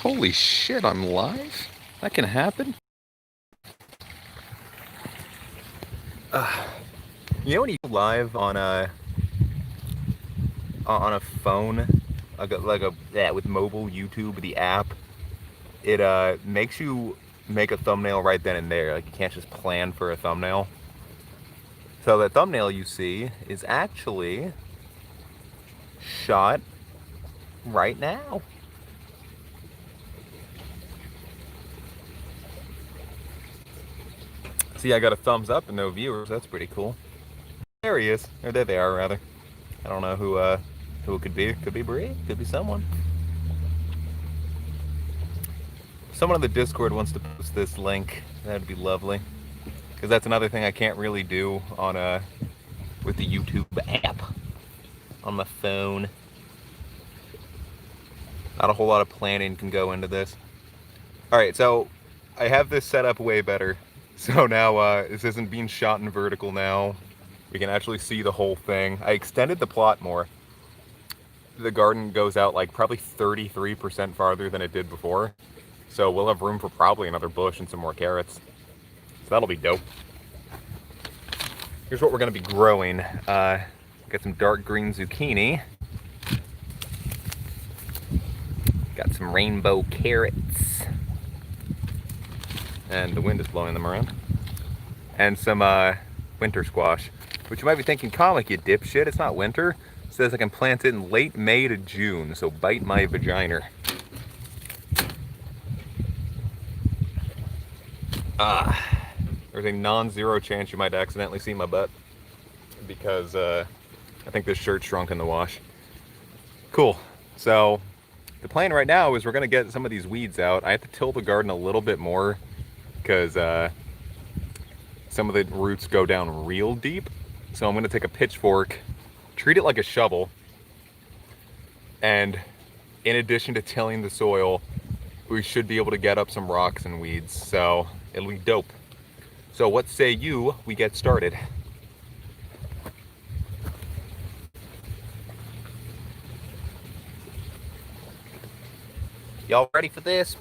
Holy shit, I'm live? That can happen? You know when you go live on a phone, with mobile YouTube, the app, it makes you make a thumbnail right then and there. Like you can't just plan for a thumbnail. So the thumbnail you see is actually shot right now. See, I got a thumbs up and no viewers. That's pretty cool. There he is. Or there they are, rather. I don't know who it could be. Could be Bree. Could be someone. Someone in the Discord wants to post this link. That'd be lovely. Because that's another thing I can't really do on with the YouTube app on my phone. Not a whole lot of planning can go into this. Alright, so I have this set up way better. So now this isn't being shot in vertical now. We can actually see the whole thing. I extended the plot more. The garden goes out like probably 33% farther than it did before. So we'll have room for probably another bush and some more carrots. So that'll be dope. Here's what we're going to be growing. Got some dark green zucchini. Got some rainbow carrots. And the wind is blowing them around. And some winter squash. Which you might be thinking, comic, you dipshit, it's not winter. It says I can plant it in late May to June, so bite my vagina. There's a non-zero chance you might accidentally see my butt. Because I think this shirt shrunk in the wash. Cool. So the plan right now is we're going to get some of these weeds out. I have to till the garden a little bit more. Because some of the roots go down real deep. So I'm going to take a pitchfork, treat it like a shovel, and in addition to tilling the soil, we should be able to get up some rocks and weeds, so it'll be dope. So what say you we get started? Y'all ready for this?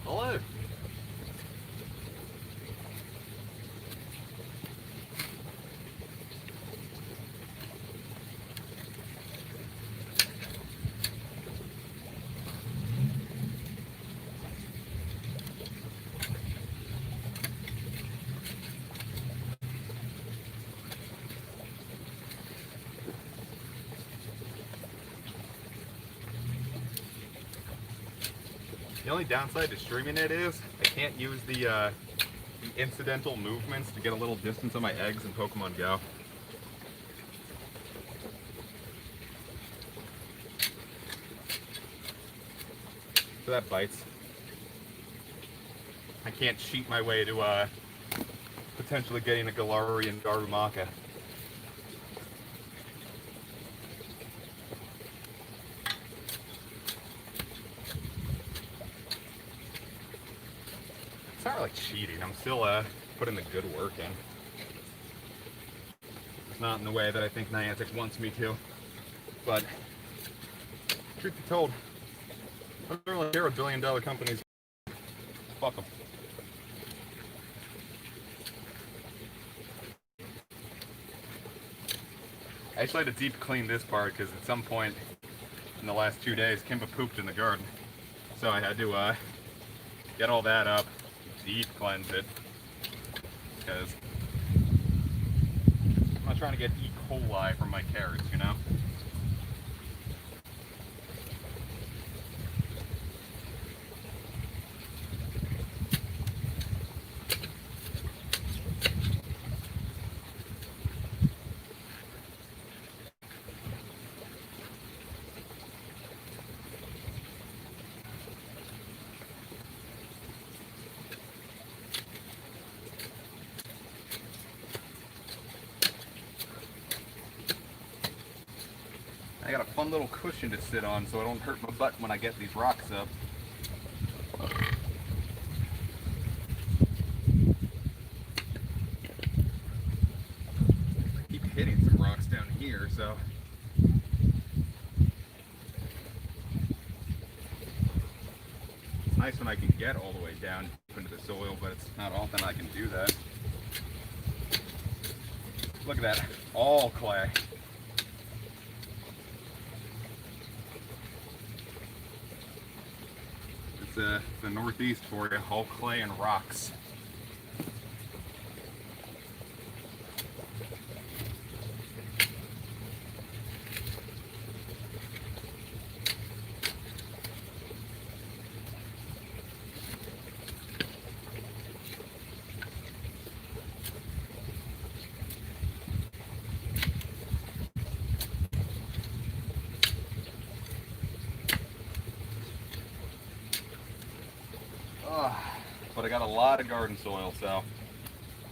Hello. The only downside to streaming it is I can't use the incidental movements to get a little distance on my eggs in Pokemon Go. So that bites. I can't cheat my way to potentially getting a Galarian and Darumaka. It's not like cheating, I'm still putting the good work in. It's not in the way that I think Niantic wants me to. But, truth be told, I don't really care what billion-dollar companies. Fuck them. I actually had to deep clean this part because at some point in the last 2 days, Kimba pooped in the garden. So I had to get all that up, deep cleanse it, because I'm not trying to get E. coli from my carrots, you know? I got a fun little cushion to sit on so I don't hurt my butt when I get these rocks up. I keep hitting made some rocks down here, so. It's nice when I can get all the way down into the soil, but it's not often I can do that. Look at that, all clay. It's the Northeast for you, all clay and rocks. But I got a lot of garden soil, so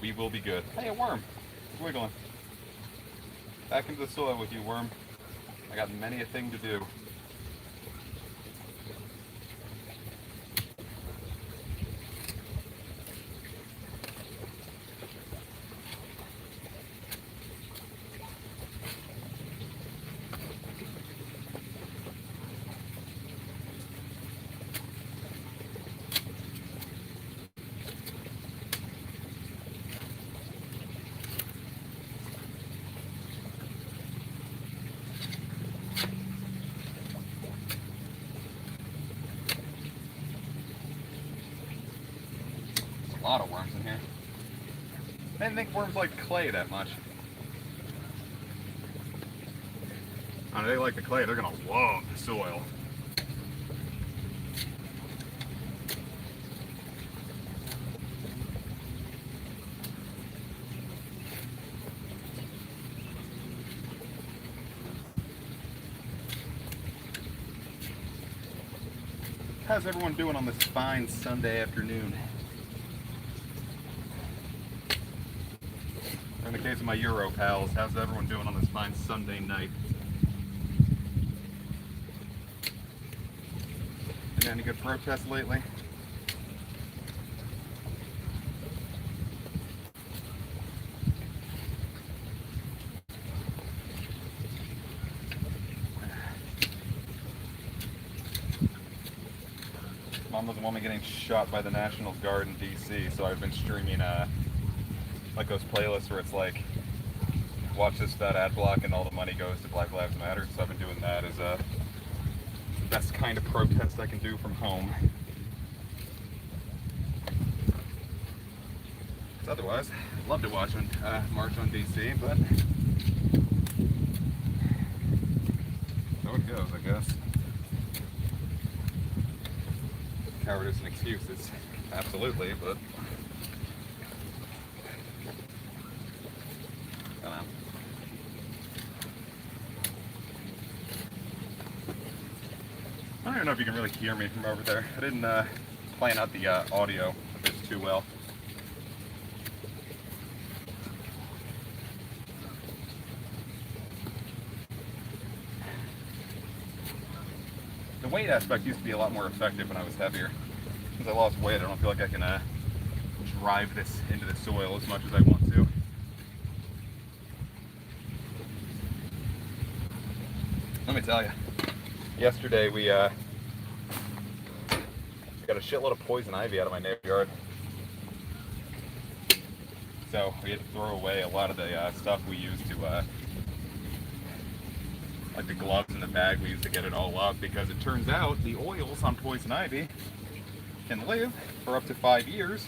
we will be good. Hey, a worm. It's wiggling. Back into the soil with you, worm. I got many a thing to do. A lot of worms in here. I didn't think worms like clay that much. I know they like the clay, they're gonna love the soil. How's everyone doing on this fine Sunday afternoon? Or in the case of my Euro pals, how's everyone doing on this fine Sunday night? Been any good protests lately? Mom doesn't want me getting shot by the National Guard in DC, so I've been streaming like those playlists where it's like, watch this fat ad block and all the money goes to Black Lives Matter. So I've been doing that as the best kind of protest I can do from home. Otherwise, I'd love to watch a march on DC, but so it goes, I guess. Cowardice and excuses, absolutely, but I don't know. I don't even know if you can really hear me from over there. I didn't plan out the audio of this too well. The weight aspect used to be a lot more effective when I was heavier. Since I lost weight, I don't feel like I can drive this into the soil as much as I want to. Let me tell you, yesterday we got a shitload of poison ivy out of my neighbor yard. So we had to throw away a lot of the stuff we used to, like the gloves in the bag we used to get it all up, because it turns out the oils on poison ivy can live for up to 5 years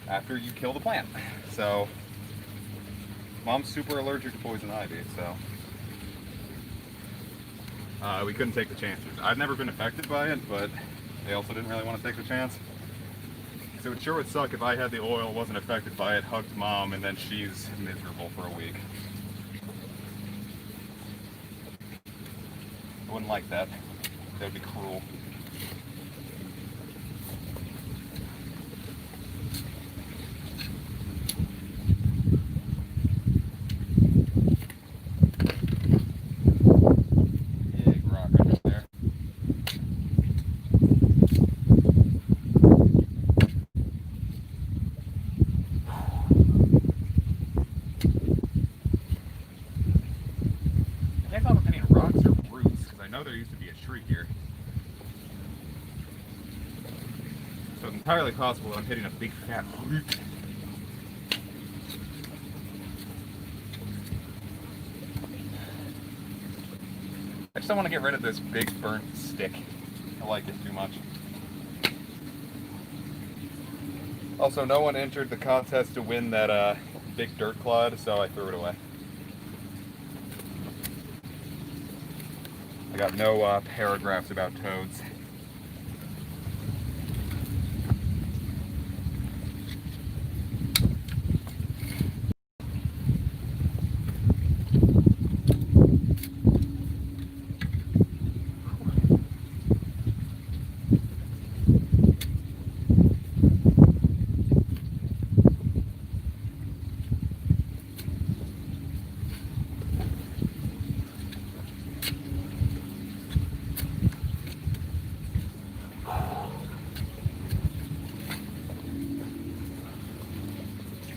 after you kill the plant. So Mom's super allergic to poison ivy, so we couldn't take the chances. I've never been affected by it, but they also didn't really want to take the chance. So it sure would suck if I had the oil, wasn't affected by it, hugged Mom, and then she's miserable for a week. I wouldn't like that. That would be cruel. Big rock under there. can't tell if I'm hitting rocks or roots, because I know there used to be a tree here. So it's entirely possible that I'm hitting a big fat root. I just don't want to get rid of this big burnt stick. I like it too much. Also, no one entered the contest to win that big dirt clod, so I threw it away. I got no paragraphs about toads.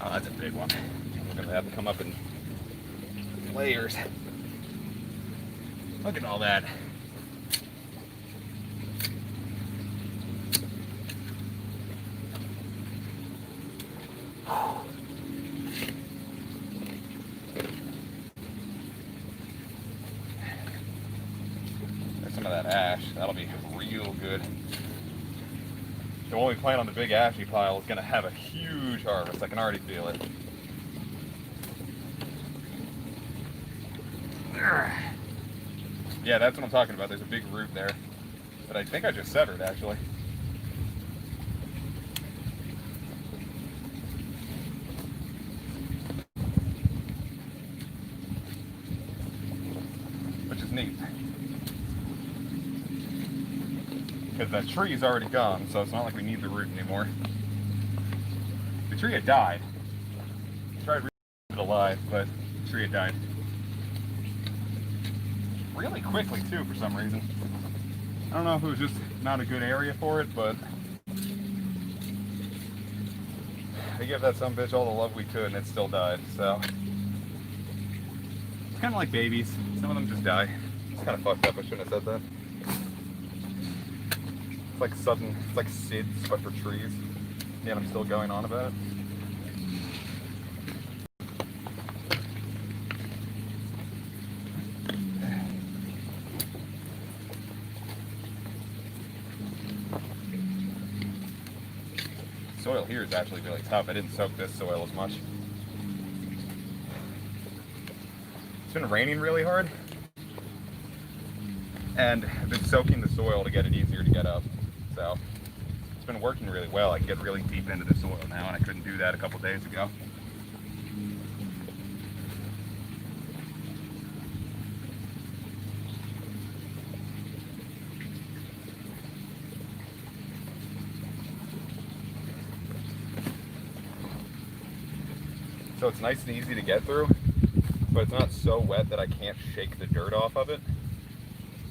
Oh, that's a big one. We're gonna have to come up in layers. Look at all that. There's some of that ash. That'll be real good. So when we plant on the big ashy pile, it's gonna have a huge harvest. I can already feel it. Yeah, that's what I'm talking about. There's a big root there that I think I just severed, actually. Which is neat. Because that tree is already gone, so it's not like we need the root anymore. The tree had died. I tried it alive, but the tree had died. Really quickly, too, for some reason. I don't know if it was just not a good area for it, but we gave that sumbitch all the love we could, and it still died, so. It's kind of like babies. Some of them just die. It's kind of fucked up. I shouldn't have said that. It's like sudden, it's like SIDS, but for trees. Yet I'm still going on about it. Soil here is actually really tough. I didn't soak this soil as much. It's been raining really hard, and I've been soaking the soil to get it easier to get up. So it's been working really well. I can get really deep into the soil now, and I couldn't do that a couple days ago. So it's nice and easy to get through, but it's not so wet that I can't shake the dirt off of it.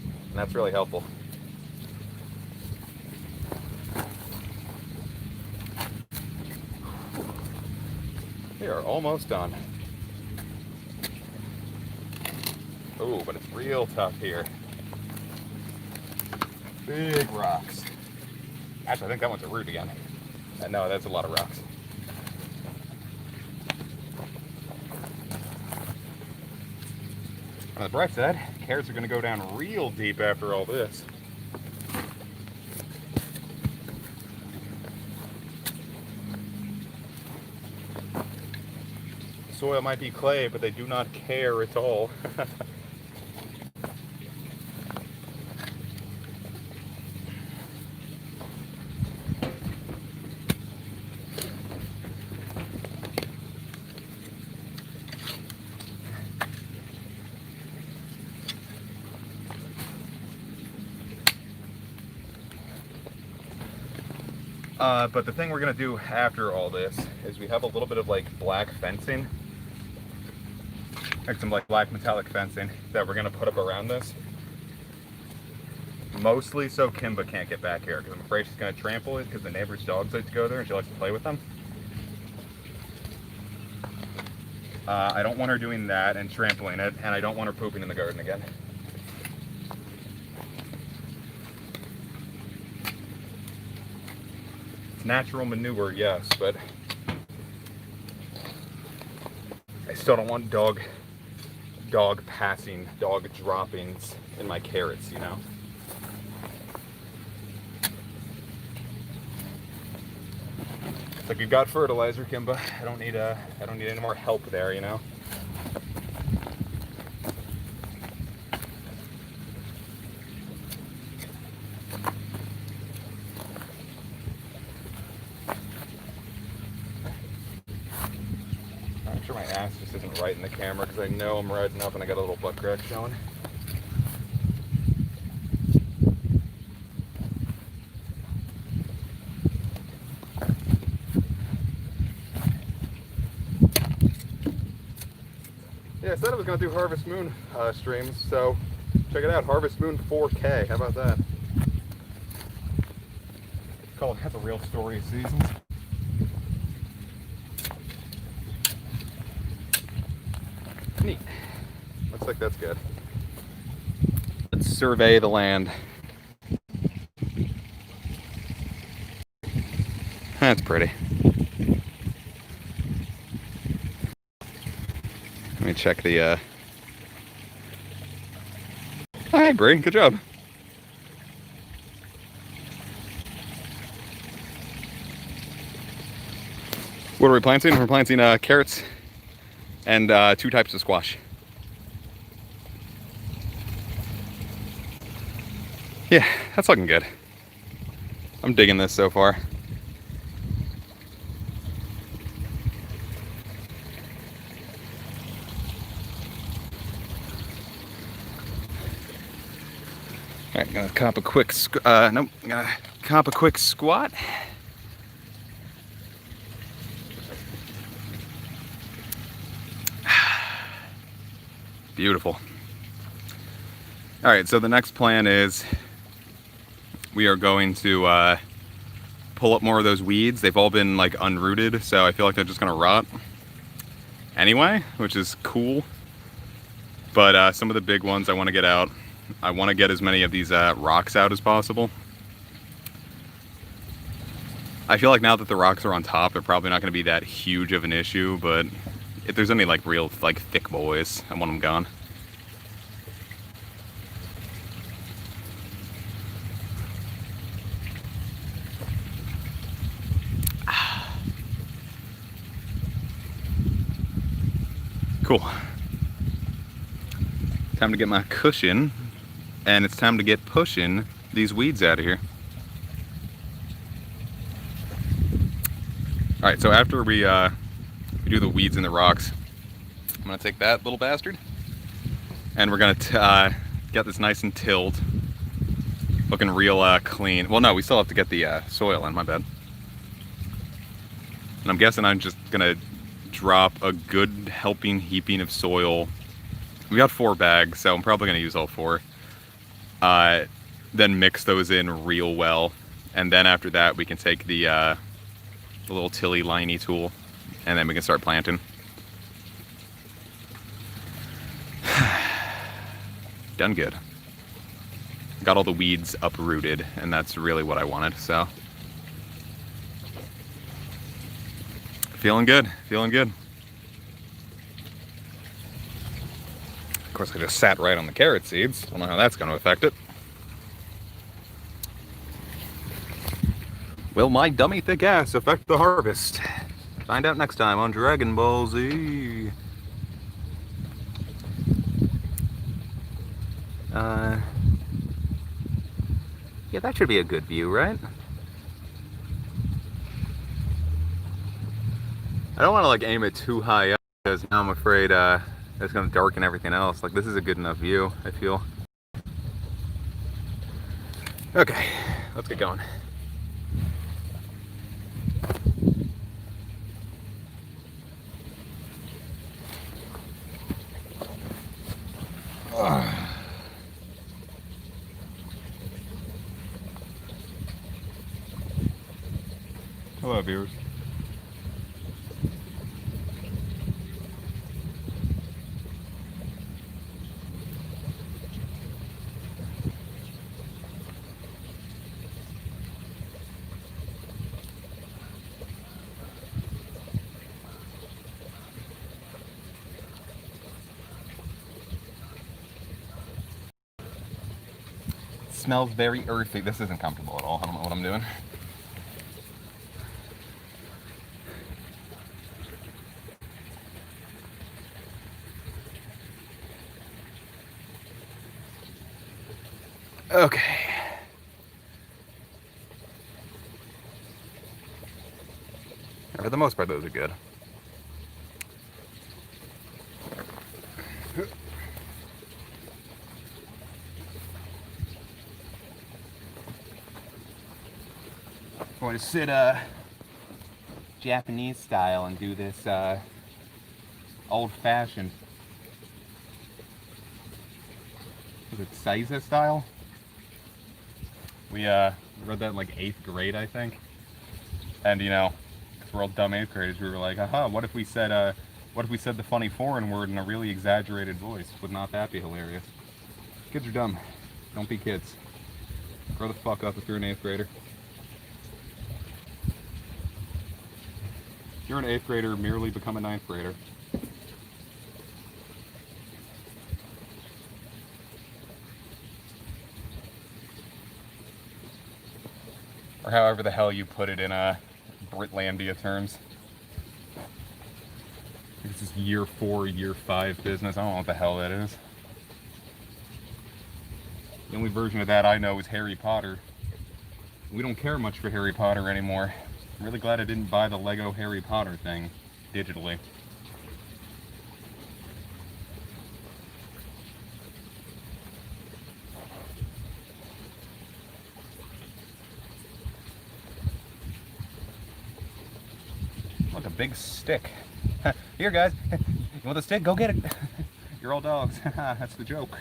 And that's really helpful. We are almost done. Oh, but it's real tough here. Big rocks. Actually, I think that one's a root again. No, that's a lot of rocks. On the bright side, carrots are going to go down real deep after all this. The soil might be clay, but they do not care at all. But the thing we're going to do after all this is we have a little bit of like black fencing, like some like black metallic fencing that we're going to put up around this. Mostly so Kimba can't get back here, because I'm afraid she's going to trample it because the neighbor's dogs like to go there and she likes to play with them. I don't want her doing that and trampling it, and I don't want her pooping in the garden again. It's natural manure, yes, but I still don't want dog passing, dog droppings in my carrots, you know? It's like you got fertilizer, Kimba. I don't need any more help there, you know? I'm sure my ass just isn't right in the camera because I know I'm riding up and I got a little butt crack showing. Yeah, I said I was going to do Harvest Moon streams, so check it out, Harvest Moon 4K. How about that? Call it Have a Real Story of Seasons. Neat. Looks like that's good. Let's survey the land. That's pretty. Let me check the Hi, Brie. Good job. What are we planting? We're planting carrots and 2 types of squash. Yeah, that's looking good. I'm digging this so far. All right, gonna cop a quick gonna cop a quick squat. Beautiful. All right, so the next plan is we are going to pull up more of those weeds. They've all been like unrooted, so I feel like they're just gonna rot anyway, which is cool. But some of the big ones I want to get out. I want to get as many of these rocks out as possible. I feel like now that the rocks are on top, they're probably not going to be that huge of an issue, but if there's any like real like thick boys, I want them gone. Cool. Time to get my cushion, and it's time to get pushing these weeds out of here. All right, so after we do the weeds and the rocks, I'm gonna take that little bastard, and we're gonna get this nice and tilled, looking real clean. Well, no, we still have to get the soil in, my bad. And I'm guessing I'm just gonna drop a good helping heaping of soil. We got 4 bags, so I'm probably gonna use all 4. Then mix those in real well, and then after that we can take the little tilly liney tool, and then we can start planting. Done good. Got all the weeds uprooted, and that's really what I wanted, so. Feeling good, feeling good. Of course, I just sat right on the carrot seeds. Don't know how that's going to affect it. Will my dummy thick ass affect the harvest? Find out next time on Dragon Ball Z. Yeah, that should be a good view, right? I don't want to like aim it too high up because now I'm afraid it's going to darken everything else. Like, this is a good enough view, I feel. Okay, let's get going. Hello, viewers. smells very earthy. This isn't comfortable at all. I don't know what I'm doing. Okay. For the most part, those are good. I'm going to sit Japanese style and do this old-fashioned. Is it Seiza style? We read that in like 8th grade, I think. And you know, because we're all dumb 8th graders, we were like, aha, what if we said the funny foreign word in a really exaggerated voice? Would not that be hilarious? Kids are dumb. Don't be kids. Grow the fuck up if you're an 8th grader. If you're an 8th grader, merely become a 9th grader. Or however the hell you put it in Britlandia terms. This is year 4, year 5 business. I don't know what the hell that is. The only version of that I know is Harry Potter. We don't care much for Harry Potter anymore. I'm really glad I didn't buy the Lego Harry Potter thing digitally. Look, a big stick. Here, guys. You want the stick? Go get it. You're all dogs. That's the joke.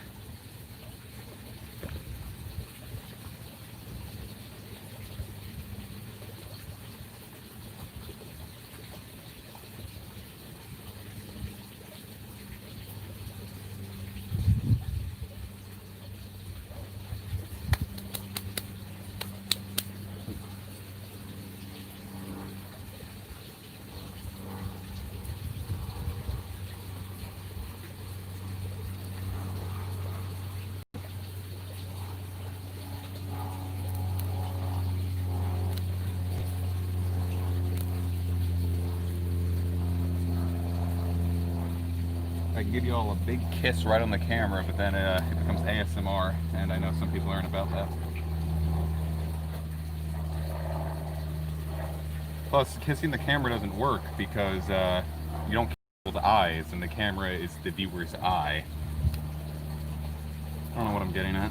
I can give you all a big kiss right on the camera, but then it becomes ASMR, and I know some people aren't about that. Plus, kissing the camera doesn't work because you don't kiss people's eyes, and the camera is the viewer's eye. I don't know what I'm getting at.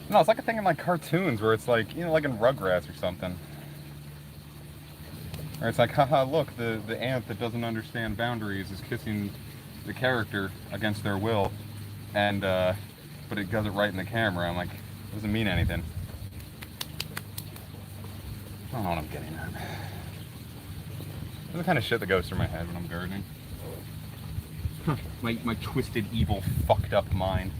No, it's like a thing in like cartoons where it's like, you know, like in Rugrats or something. Or it's like, haha, look, the ant that doesn't understand boundaries is kissing the character against their will, and but it does it right in the camera. I'm like, it doesn't mean anything. I don't know what I'm getting at. This is the kind of shit that goes through my head when I'm gardening. My twisted, evil, fucked up mind.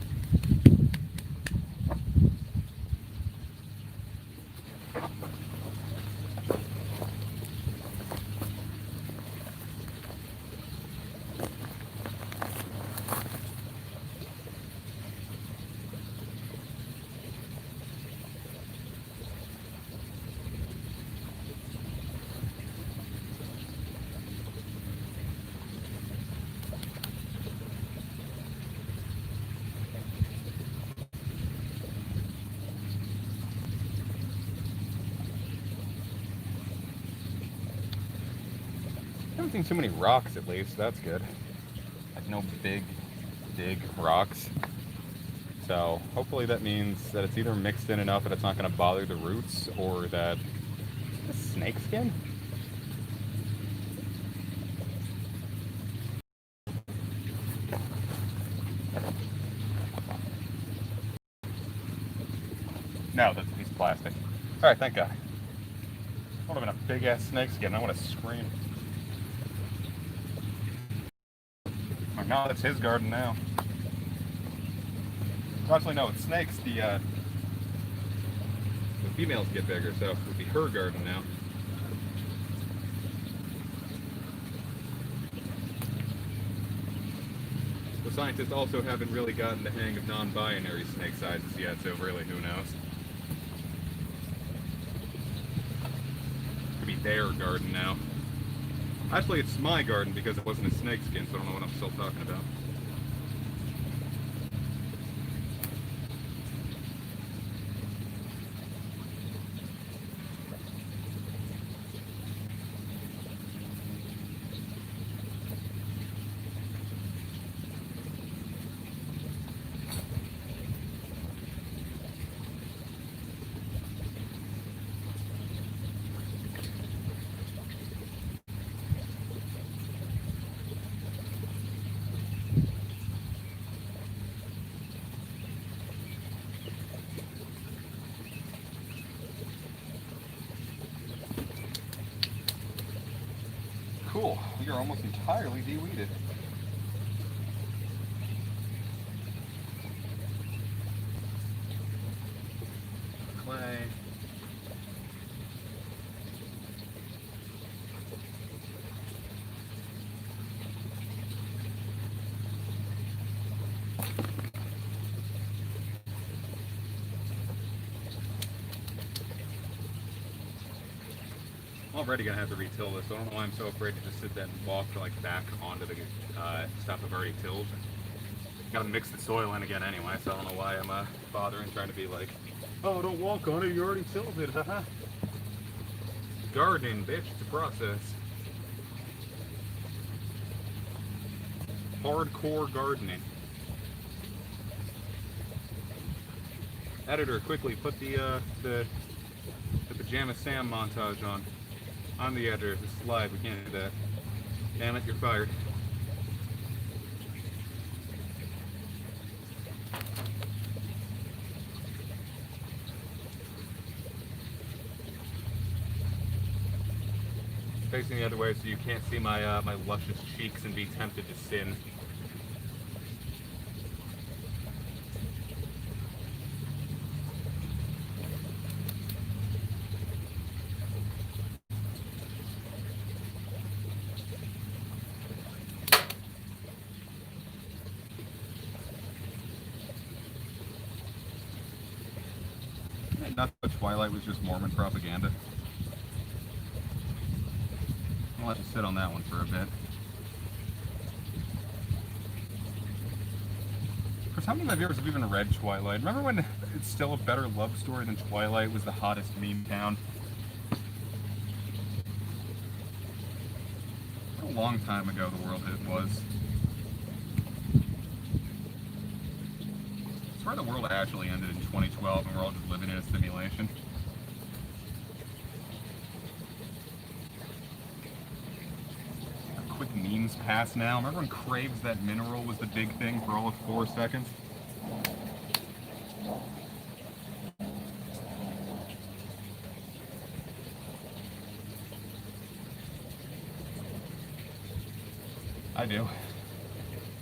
I haven't seen too many rocks, at least. That's good. Like no big rocks. So hopefully that means that it's either mixed in enough that it's not going to bother the roots, or that a snake skin. No, that's a piece of plastic. All right, thank God. Would have been a big ass snake skin. I would have screamed. Oh, no, it's his garden now. Actually, no, it's snakes. The females get bigger, so it would be her garden now. The scientists also haven't really gotten the hang of non-binary snake sizes yet, so really, who knows? Could be their garden now. Actually, it's my garden because it wasn't a snakeskin, so I don't know what I'm still talking about. Cool. We are almost entirely de-weeded. Clay. I'm already gonna have to re-till this, so I don't know why I'm so afraid to just sit there and walk like back onto the stuff I've already tilled. Gotta mix the soil in again anyway, so I don't know why I'm bothering trying to be like, oh, don't walk on it, you already tilled it, haha. Gardening, bitch, it's a process. Hardcore gardening. Editor, quickly put the Pajama Sam montage on. I'm the editor. This is live. We can't do that. Damn it, you're fired. Facing the other way so you can't see my my luscious cheeks and be tempted to sin. Not that Twilight was just Mormon propaganda. I'll have to sit on that one for a bit. Chris, how many of my viewers have even read Twilight? Remember when It's Still a Better Love Story Than Twilight was the hottest meme town? What a long time ago the world it was. I swear the world actually ended in 2012 and we're all just living in a simulation. Quick memes pass now. Remember when Craves That Mineral was the big thing for all of 4 seconds? I do.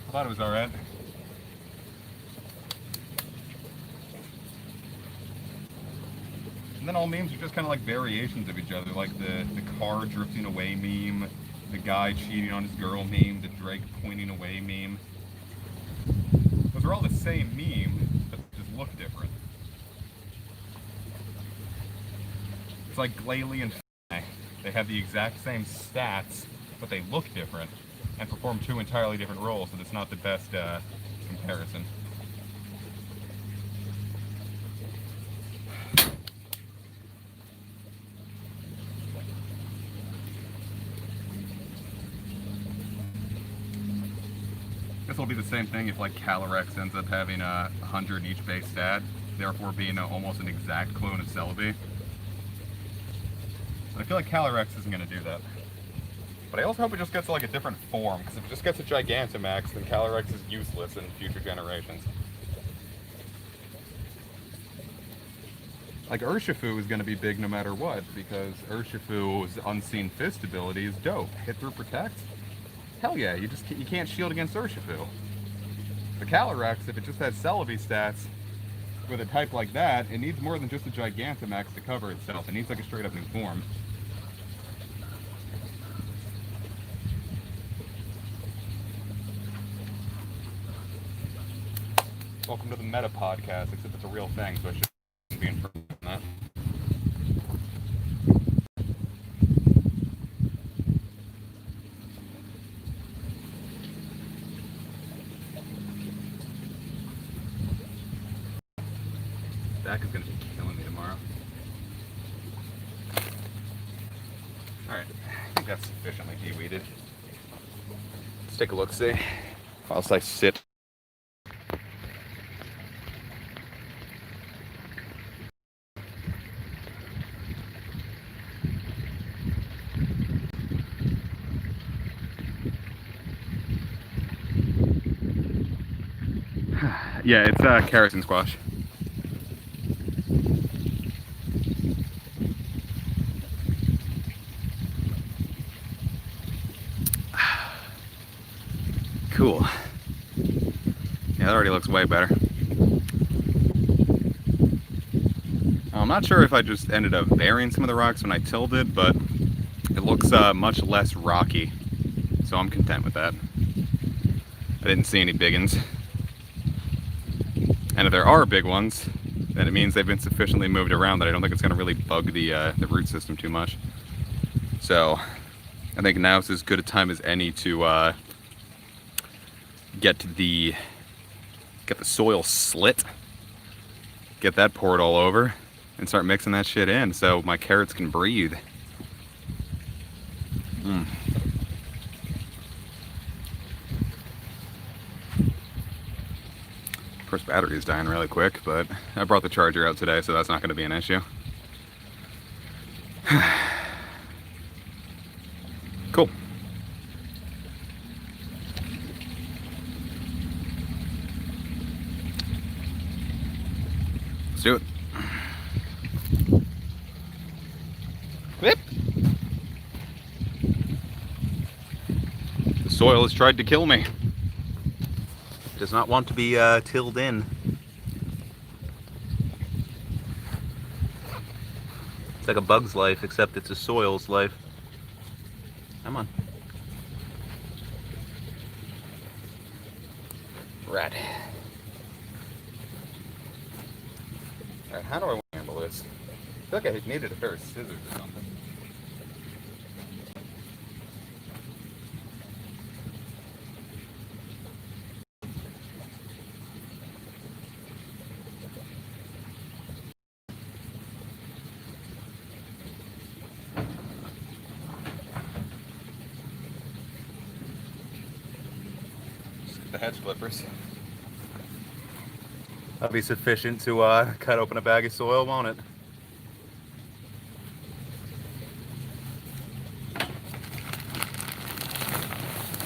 I thought it was alright. And then all memes are just kind of like variations of each other, like the car drifting away meme, the guy cheating on his girl meme, the Drake pointing away meme. Those are all the same meme, but just look different. It's like Glalie and F***. They have the exact same stats, but they look different and perform 2 entirely different roles, so it's not the best comparison. This will be the same thing if like Calyrex ends up having 100 in each base stat, therefore being almost an exact clone of Celebi. But I feel like Calyrex isn't going to do that. But I also hope it just gets like a different form, because if it just gets a Gigantamax, then Calyrex is useless in future generations. Like Urshifu is going to be big no matter what, because Urshifu's Unseen Fist ability is dope. Hit through Protect? Hell yeah, you can't shield against Urshifu. The Calyrex, if it just has Celebi stats with a type like that, it needs more than just a Gigantamax to cover itself. It needs like a straight up new form. Welcome to the Meta Podcast, except it's a real thing, so I shouldn't be infringing on that. Back is going to be killing me tomorrow. Alright, I think that's sufficiently de-weeded. Let's take a look-see. Whilst I sit. Yeah, it's carrots and squash. Cool. Yeah, that already looks way better. I'm not sure if I just ended up burying some of the rocks when I tilled it, but it looks much less rocky, so I'm content with that. I didn't see any big ones. And if there are big ones, then it means they've been sufficiently moved around that I don't think it's going to really bug the root system too much. So I think now is as good a time as any to get the soil slit, get that poured all over, and start mixing that shit in so my carrots can breathe. Of course, battery is dying really quick, but I brought the charger out today, so that's not going to be an issue. Cool. Let's do it. Whip. The soil has tried to kill me. Does not want to be tilled in. It's like a bug's life, except it's a soil's life. Come on. Right. Alright, how do I handle this? I feel like I needed a pair of scissors or something. The hedge flippers. That'll be sufficient to cut open a bag of soil, won't it?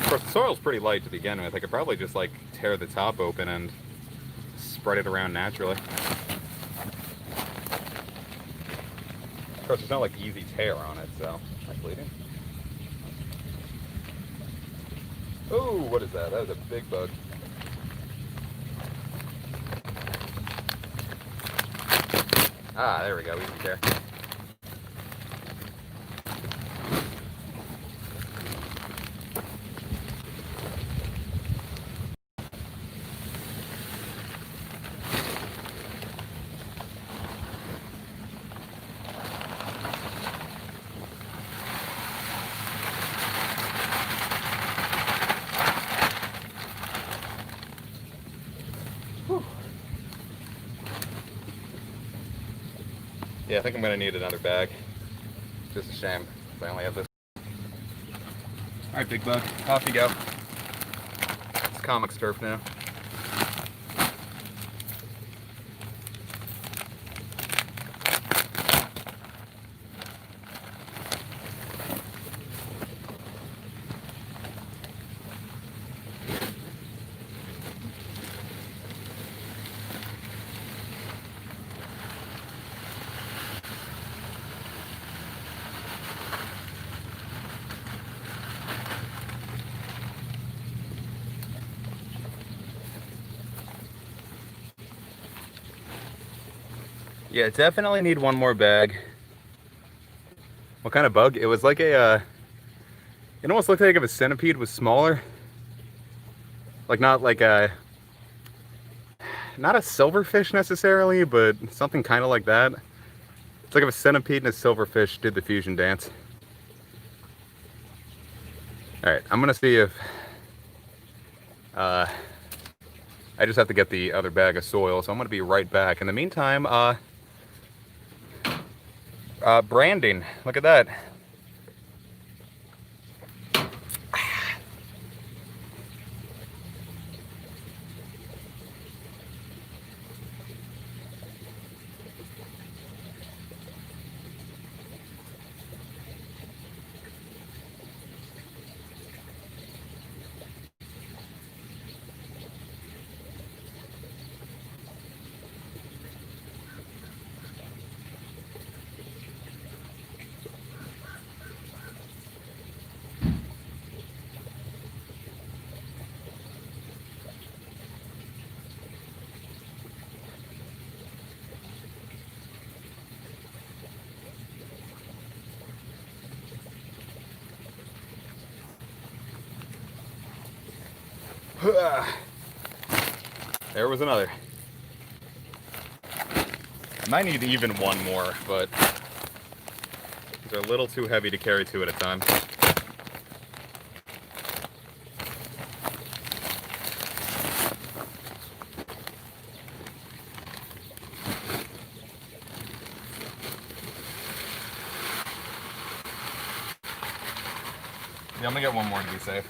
Of course, the soil's pretty light to begin with. I could probably just like tear the top open and spread it around naturally. Of course, there's no like easy tear on it, so am I bleeding? Oh, what is that? That was a big bug. Ah, there we go, easy tear. Yeah, I think I'm gonna need another bag. Just a shame, I only have this. Alright, big bug, off you go. It's comics turf now. Yeah, definitely need one more bag. What kind of bug? It was like a, it almost looked like if a centipede was smaller. Like not like a, not a silverfish necessarily, but something kind of like that. It's like if a centipede and a silverfish did the fusion dance. All right, I'm gonna see if I just have to get the other bag of soil, so I'm gonna be right back. In the meantime, branding. Look at that. There was another. I might need even one more, but they're a little too heavy to carry two at a time. Yeah, I'm gonna get one more to be safe.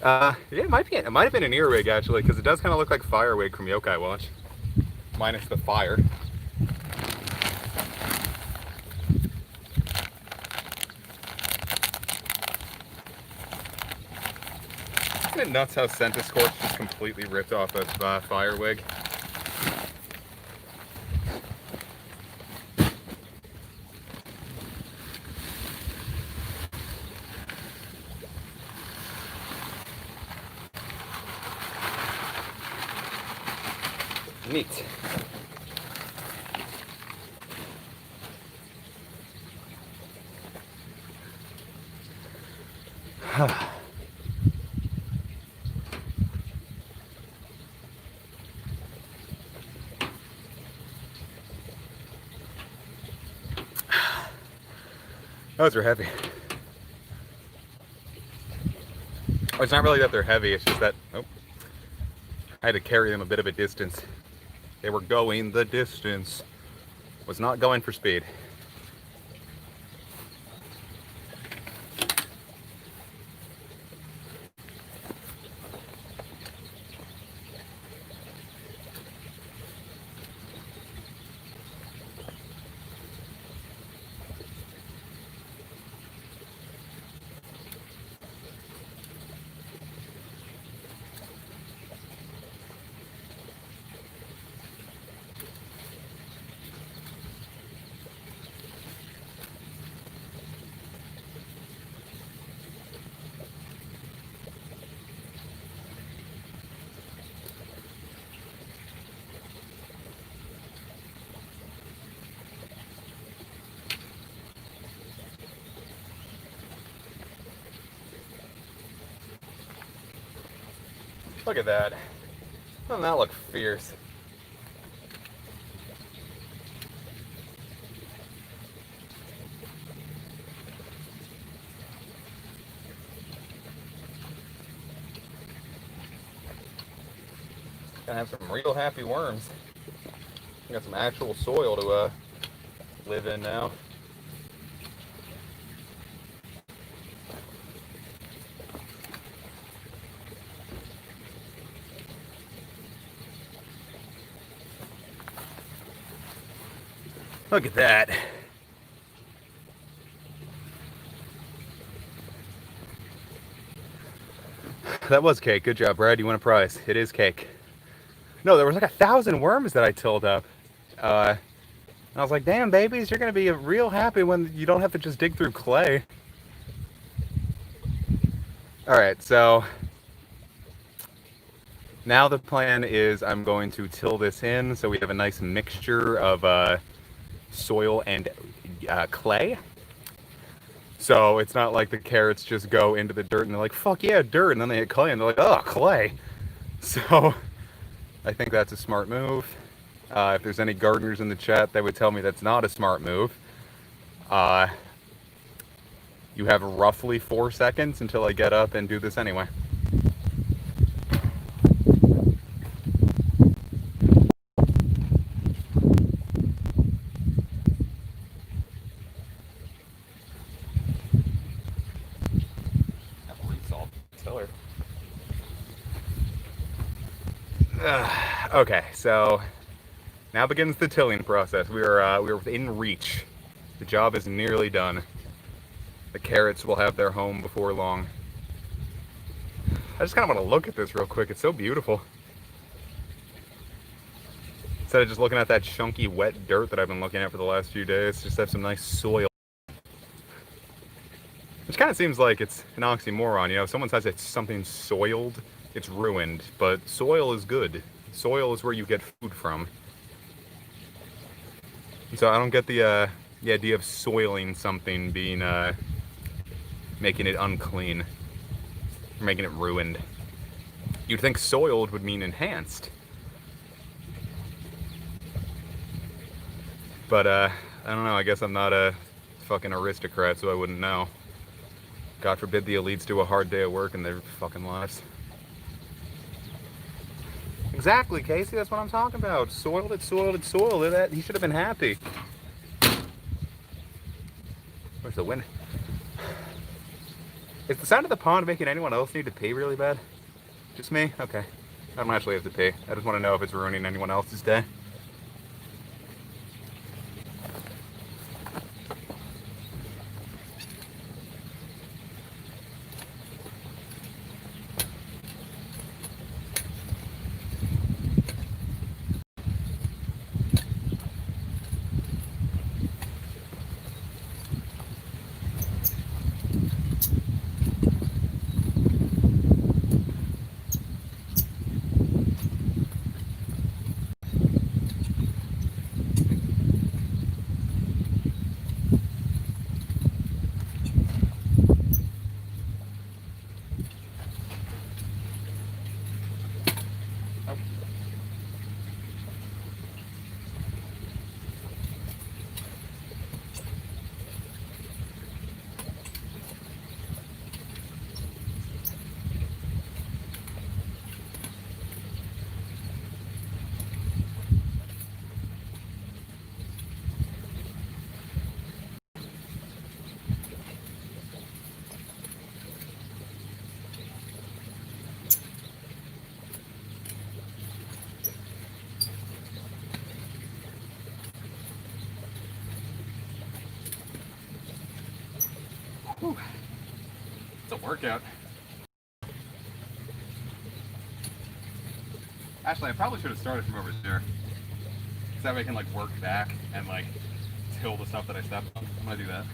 Yeah, it might have been an earwig actually, because it does kind of look like Firewig from Yokai Watch, minus the fire. Isn't it nuts how Centiscorch just completely ripped off of Firewig? Neat. Those are heavy. Oh, it's not really that they're heavy, it's just that, oh, I had to carry them a bit of a distance. They were going the distance. Was not going for speed. Look at that. Doesn't that look fierce? Gonna have some real happy worms. Got some actual soil to live in now. Look at that. That was cake. Good job, Brad. You win a prize. It is cake. No, there was like 1,000 worms that I tilled up. And I was like, damn, babies, you're going to be real happy when you don't have to just dig through clay. All right, so now the plan is I'm going to till this in so we have a nice mixture of soil and clay. So it's not like the carrots just go into the dirt and they're like, fuck yeah, dirt, and then they hit clay and they're like, oh, clay. So I think that's a smart move. If there's any gardeners in the chat that would tell me that's not a smart move, you have roughly 4 seconds until I get up and do this anyway. Okay, so now begins the tilling process. We are within reach. The job is nearly done. The carrots will have their home before long. I just kind of want to look at this real quick. It's so beautiful. Instead of just looking at that chunky, wet dirt that I've been looking at for the last few days, just have some nice soil. Which kind of seems like it's an oxymoron, you know? If someone says it's something soiled, it's ruined. But soil is good. Soil is where you get food from. So I don't get the idea of soiling something being, making it unclean. Or making it ruined. You'd think soiled would mean enhanced. But, I don't know, I guess I'm not a fucking aristocrat, so I wouldn't know. God forbid the elites do a hard day at work in their fucking lives. Exactly, Casey, that's what I'm talking about. Soiled it, soiled it, soiled it. That, he should have been happy. Where's the wind? Is the sound of the pond making anyone else need to pee really bad? Just me? Okay. I don't actually have to pee. I just want to know if it's ruining anyone else's day. Whew. It's a workout. Actually, I probably should have started from over there. So that way I can like work back and like till the stuff that I stepped on. I'm gonna do that.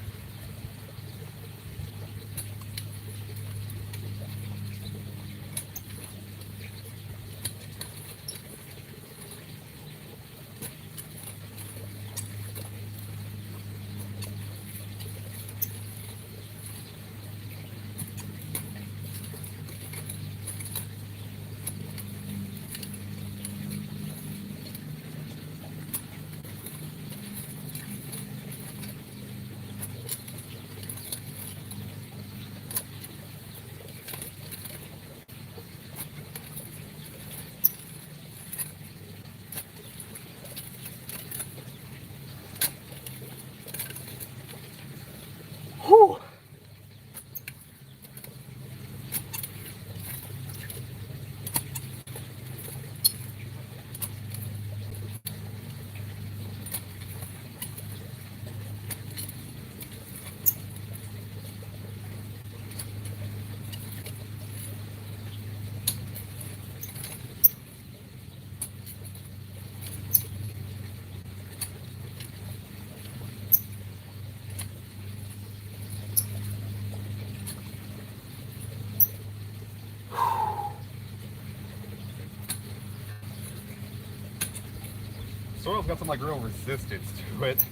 soil's got some like real resistance to it.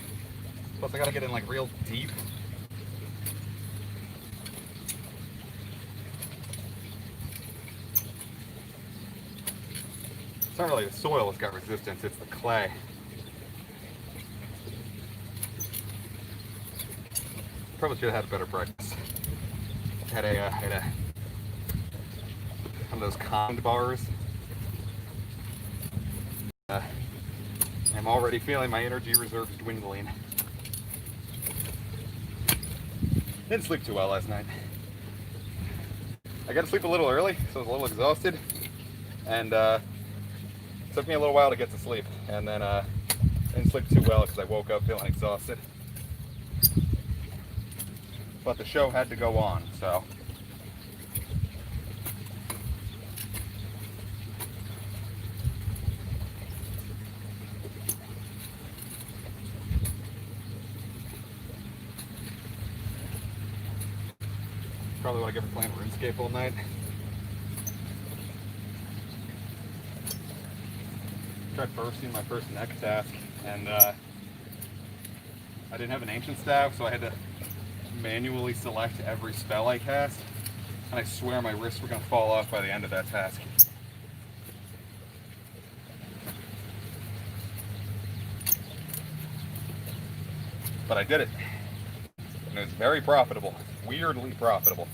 Plus I gotta get in like real deep. It's not really the soil that's got resistance, it's the clay. Probably should have had a better practice. Had a one of those conned bars. I'm already feeling my energy reserves dwindling. Didn't sleep too well last night. I got to sleep a little early, so I was a little exhausted, and it took me a little while to get to sleep. And then didn't sleep too well because I woke up feeling exhausted. But the show had to go on, so. Probably what I get for playing RuneScape all night. Tried bursting my first neck task, and I didn't have an ancient staff, so I had to manually select every spell I cast, and I swear my wrists were going to fall off by the end of that task. But I did it, and it was very profitable, weirdly profitable.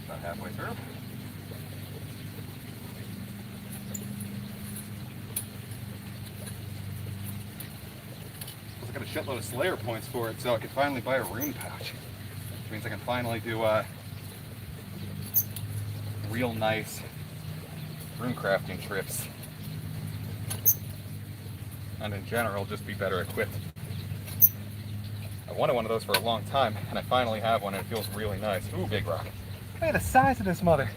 About halfway through. I got a shitload of Slayer points for it, so I can finally buy a rune pouch. Which means I can finally do real nice rune crafting trips. And in general, just be better equipped. I wanted one of those for a long time, and I finally have one, and it feels really nice. Ooh, big rock. Look at the size of this mother.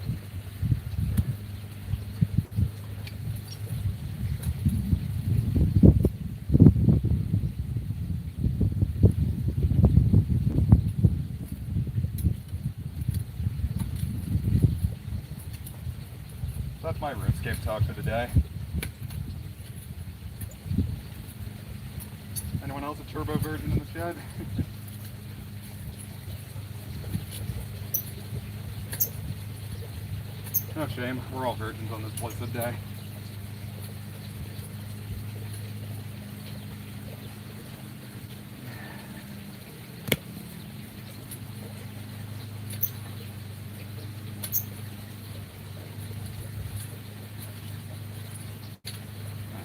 That's my RuneScape talk for the day. Anyone else a turbo virgin in the shed? No shame, we're all virgins on this blessed day.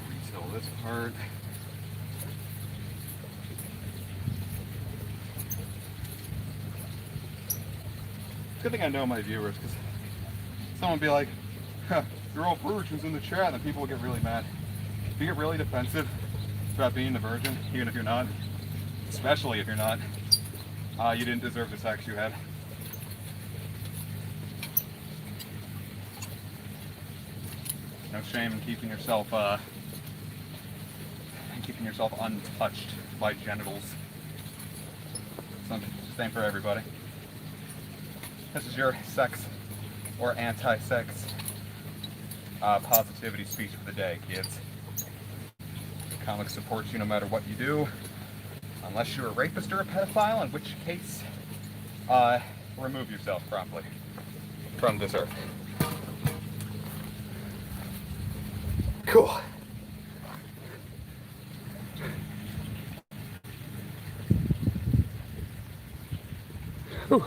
Refill this part. Good thing I know my viewers, because someone would be like, huh, you're all virgins in the chat, and then people will get really mad. If you get really defensive about being a virgin, even if you're not, especially if you're not, you didn't deserve the sex you had. No shame in keeping yourself untouched by genitals. Same for everybody. This is your sex or anti-sex positivity speech for the day, kids. Comics supports you no matter what you do, unless you're a rapist or a pedophile, in which case, remove yourself promptly from this earth. Cool. Whew.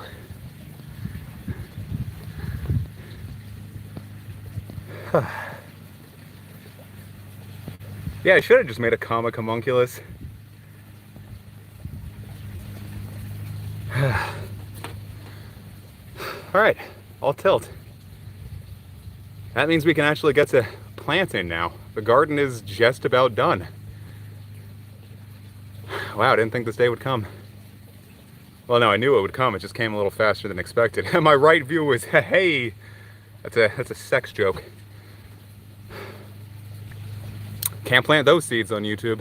Yeah, I should have just made a comic homunculus. Alright, all tilt. That means we can actually get to planting now. The garden is just about done. Wow, I didn't think this day would come. Well, no, I knew it would come. It just came a little faster than expected. My right view was, hey, that's a sex joke. Can't plant those seeds on YouTube.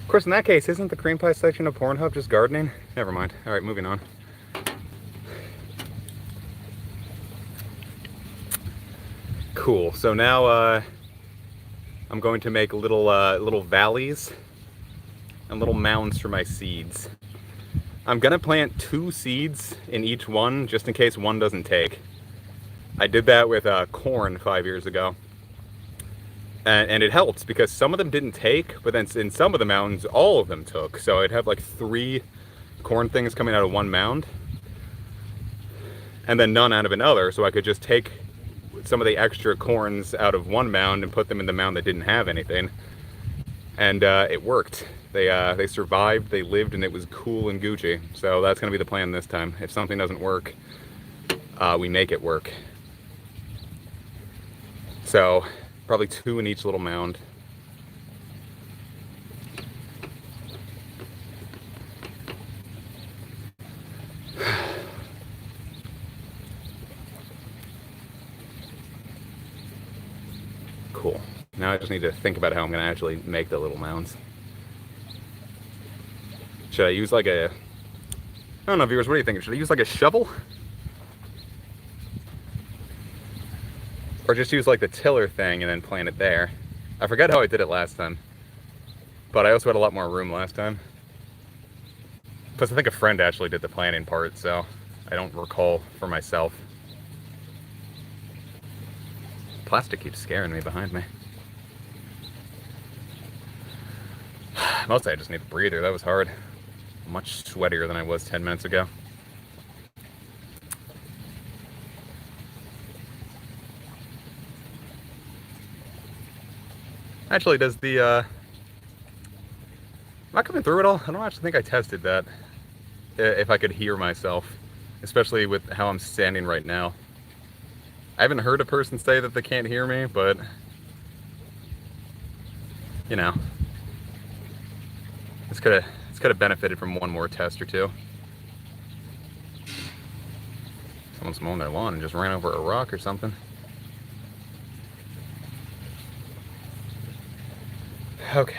Of course, in that case, isn't the cream pie section of Pornhub just gardening? Never mind. All right, moving on. Cool. So now I'm going to make little valleys and little mounds for my seeds. I'm gonna plant 2 seeds in each one just in case one doesn't take. I did that with corn 5 years ago. And it helps because some of them didn't take, but then in some of the mounds, all of them took. So I'd have like 3 corn things coming out of one mound and then none out of another. So I could just take some of the extra corns out of one mound and put them in the mound that didn't have anything. And it worked. They survived, they lived, and it was cool and Gucci. So that's gonna be the plan this time. If something doesn't work, we make it work. So probably 2 in each little mound. Cool. Now I just need to think about how I'm going to actually make the little mounds. Should I use like a... I don't know, viewers, what do you think? Should I use like a shovel? Or just use like the tiller thing and then plant it there. I forgot how I did it last time. But I also had a lot more room last time. Plus I think a friend actually did the planting part, so I don't recall for myself. Plastic keeps scaring me behind me. Mostly I just need a breather, that was hard. Much sweatier than I was 10 minutes ago. Actually, does the, am I coming through at all? I don't actually think I tested that. If I could hear myself, especially with how I'm standing right now. I haven't heard a person say that they can't hear me, but, you know. This could have benefited from one more test or two. Someone's mowing their lawn and just ran over a rock or something. Okay.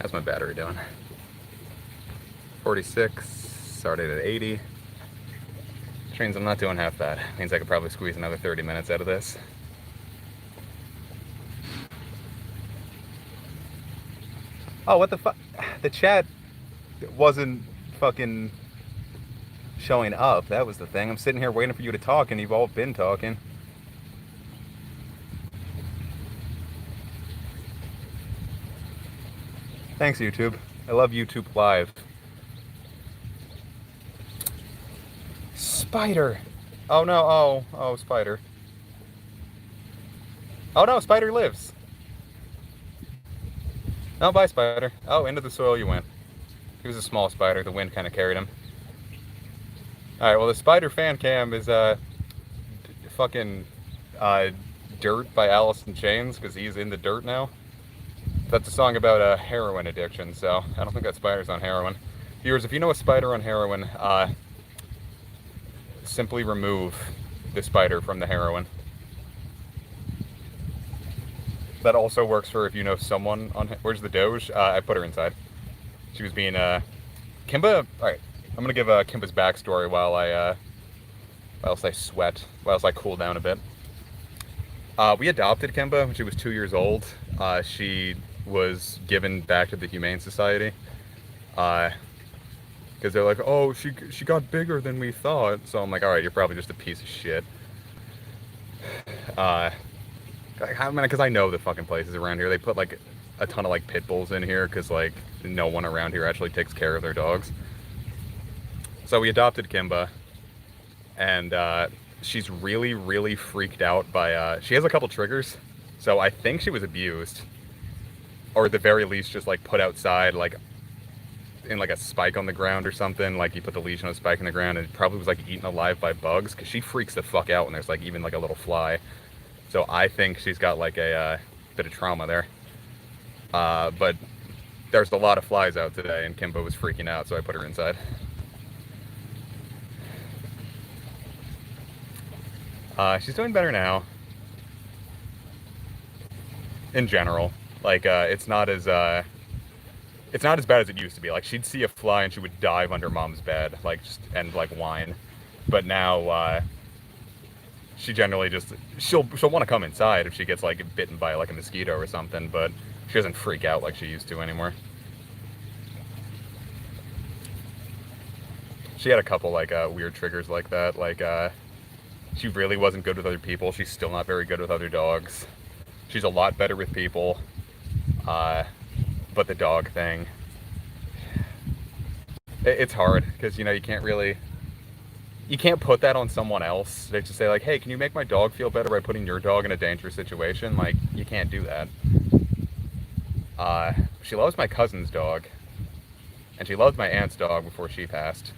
How's my battery doing? 46, started at 80. Which means I'm not doing half bad. Means I could probably squeeze another 30 minutes out of this. Oh, what the fuck? The chat wasn't fucking showing up. That was the thing. I'm sitting here waiting for you to talk and you've all been talking. Thanks, YouTube. I love YouTube Live. Spider! Oh no, oh, Spider. Oh no, Spider lives. Oh, bye, Spider. Oh, into the soil you went. He was a small spider, the wind kind of carried him. Alright, well the Spider fan cam is fucking Dirt by Alice in Chains, because he's in the dirt now. That's a song about heroin addiction, so I don't think that Spider's on heroin. Viewers, if you know a spider on heroin, simply remove the spider from the heroin. That also works for if you know someone on... Where's the Doge? I put her inside. She was being, Kimba... Alright, I'm gonna give Kimba's backstory while I sweat, whilst I cool down a bit. We adopted Kimba when she was 2 years old. She was given back to the Humane Society. Because they're like, oh, she got bigger than we thought. So I'm like, alright, you're probably just a piece of shit. Because I know the fucking places around here. They put like a ton of like pit bulls in here because like no one around here actually takes care of their dogs. So we adopted Kimba, and she's really, really freaked out by, she has a couple triggers. So I think she was abused, or at the very least just like put outside, like in like a spike on the ground or something. Like you put the leash on a spike in the ground, and it probably was like eaten alive by bugs, because she freaks the fuck out when there's like even like a little fly. So I think she's got like a bit of trauma there. But there's a lot of flies out today, and Kimba was freaking out, so I put her inside. She's doing better now. In general, like it's not as bad as it used to be. Like she'd see a fly and she would dive under mom's bed, like just and like whine. But now she generally just she'll want to come inside if she gets like bitten by like a mosquito or something, but she doesn't freak out like she used to anymore. She had a couple like weird triggers like that. Like she really wasn't good with other people. She's still not very good with other dogs. She's a lot better with people. But the dog thing, it's hard because you know you can't put that on someone else. They just say like, hey, can you make my dog feel better by putting your dog in a dangerous situation? Like you can't do that. She loves my cousin's dog, and she loved my aunt's dog before she passed.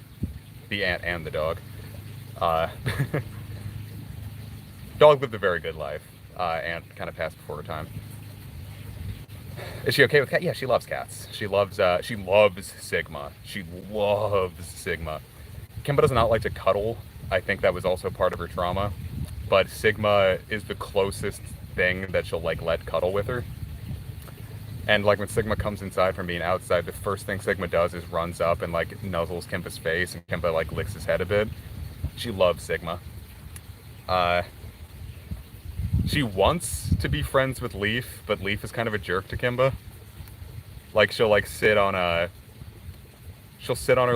The aunt and the dog. Dog lived a very good life. Aunt kind of passed before her time. Is she okay with cats? Yeah, she loves cats. She loves Sigma. She loves Sigma. Kimba does not like to cuddle. I think that was also part of her trauma. But Sigma is the closest thing that she'll like let cuddle with her. And like when Sigma comes inside from being outside, the first thing Sigma does is runs up and like nuzzles Kimba's face, and Kimba like licks his head a bit. She loves Sigma. She wants to be friends with Leaf, but Leaf is kind of a jerk to Kimba. Like she'll sit on her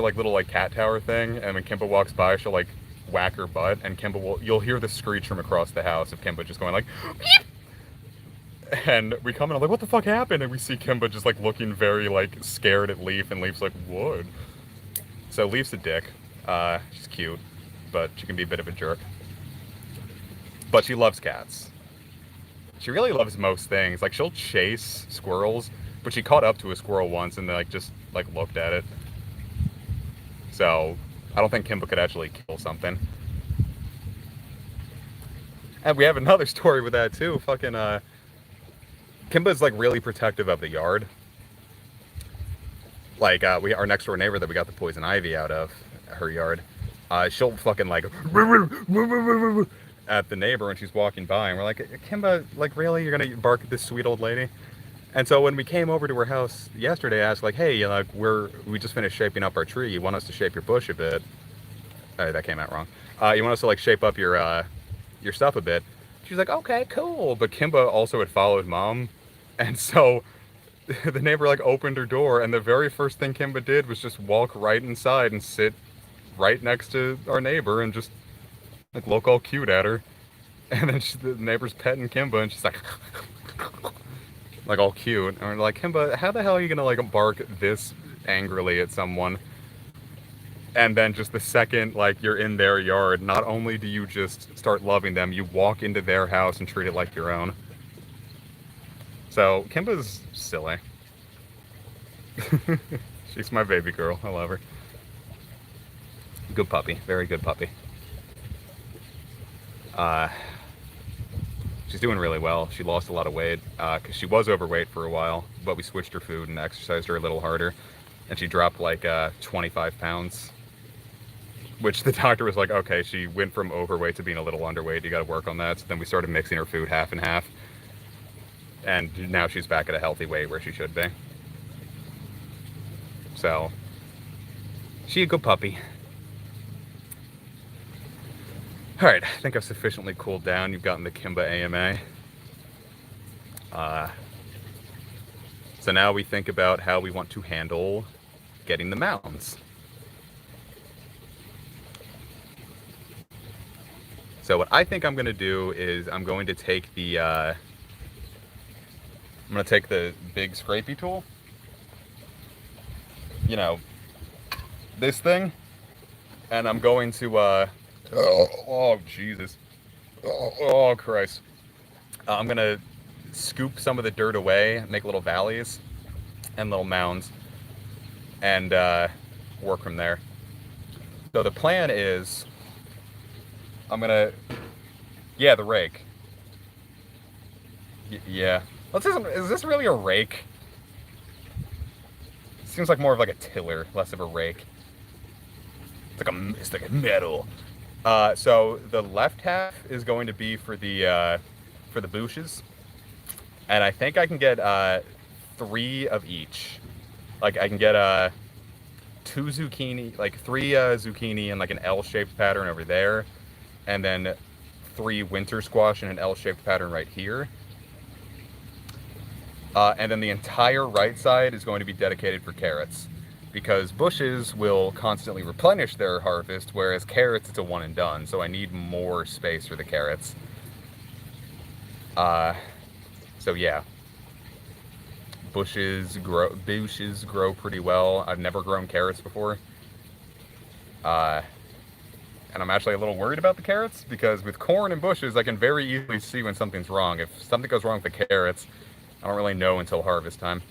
like little like cat tower thing, and when Kimba walks by, she'll like whack her butt, and you'll hear the screech from across the house of Kimba just going like beep! And we come in, I'm like, what the fuck happened? And we see Kimba just like looking very like scared at Leaf, and Leaf's like, what? So Leaf's a dick. She's cute, but she can be a bit of a jerk. But she loves cats. She really loves most things. Like she'll chase squirrels, but she caught up to a squirrel once and like just like looked at it. So I don't think Kimba could actually kill something. And we have another story with that too. Fucking Kimba's like really protective of the yard. Like our next door neighbor that we got the poison ivy out of her yard. She'll fucking like at the neighbor when she's walking by, and we're like, Kimba, like really, you're gonna bark at this sweet old lady? And so when we came over to her house yesterday, I asked like, hey, you know, like we just finished shaping up our tree. You want us to shape your bush a bit? That came out wrong. You want us to like shape up your stuff a bit? She's like, okay, cool. But Kimba also had followed mom, and so the neighbor like opened her door, and the very first thing Kimba did was just walk right inside and sit right next to our neighbor and just like look all cute at her. And then the neighbor's petting Kimba, and she's like like all cute. And we're like, Kimba, how the hell are you gonna like bark this angrily at someone? And then just the second like you're in their yard, not only do you just start loving them, you walk into their house and treat it like your own. So Kimba's silly. She's my baby girl. I love her. Good puppy. Very good puppy. She's doing really well. She lost a lot of weight because she was overweight for a while, but we switched her food and exercised her a little harder, and she dropped like 25 pounds, which the doctor was like, okay, she went from overweight to being a little underweight. You got to work on that. So then we started mixing her food half and half, and now she's back at a healthy weight where she should be. So she's a good puppy. All right, I think I've sufficiently cooled down. You've gotten the Kimba AMA. So now we think about how we want to handle getting the mounds. So what I think I'm going to do is I'm going to take the big scrapey tool. You know, this thing, and I'm going to oh Jesus, oh Christ, I'm gonna scoop some of the dirt away, make little valleys and little mounds, and work from there. So the plan is I'm gonna, yeah, the rake. Yeah, is this really a rake? seems like more of like a tiller, less of a rake. It's like a metal. So the left half is going to be for the bushes, and I think I can get 3 of each. Like I can get 2 zucchini, like 3 zucchini in like an L-shaped pattern over there, and then 3 winter squash in an L-shaped pattern right here. And then the entire right side is going to be dedicated for carrots, because bushes will constantly replenish their harvest, whereas carrots, it's a one and done. So I need more space for the carrots. So yeah, bushes grow pretty well. I've never grown carrots before. And I'm actually a little worried about the carrots, because with corn and bushes, I can very easily see when something's wrong. If something goes wrong with the carrots, I don't really know until harvest time.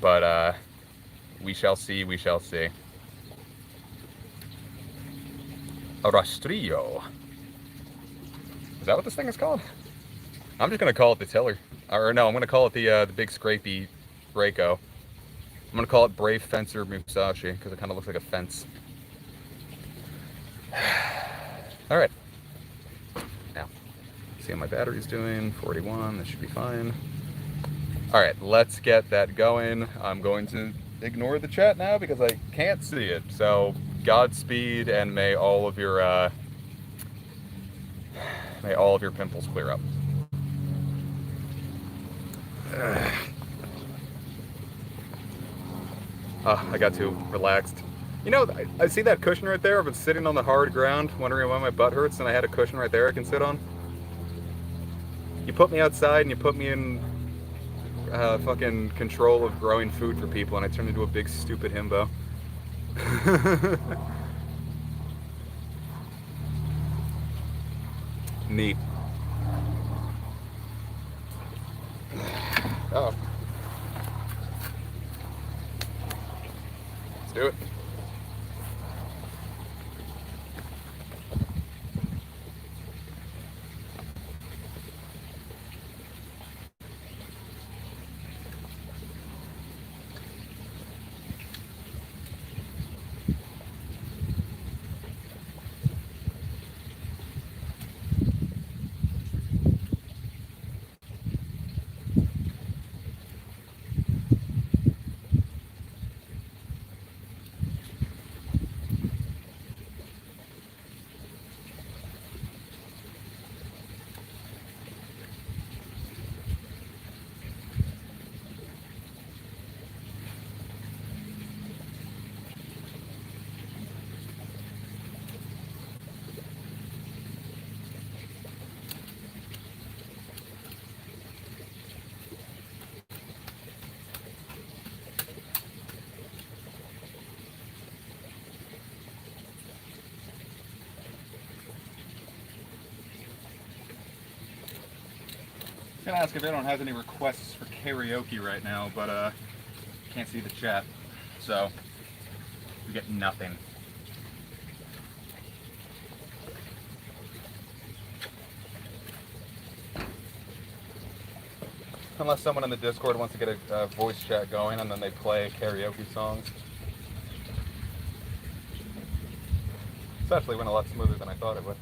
But we shall see, we shall see. A rastrillo. Is that what this thing is called? I'm just gonna call it the tiller. Or no, I'm gonna call it the big scrapey Braco. I'm gonna call it Brave Fencer Musashi, because it kind of looks like a fence. Alright. Now, see how my battery's doing. 41, that should be fine. Alright, let's get that going. I'm going to ignore the chat now because I can't see it. So, Godspeed, and may all of your pimples clear up. I got too relaxed. You know, I see that cushion right there. I've been sitting on the hard ground, wondering why my butt hurts, and I had a cushion right there I can sit on. You put me outside and you put me in fucking control of growing food for people, and I turned into a big stupid himbo. Neat. Oh. Let's do it. I'm gonna ask if anyone has any requests for karaoke right now, but can't see the chat, so we get nothing. Unless someone in the Discord wants to get a voice chat going, and then they play karaoke songs. This actually went a lot smoother than I thought it would.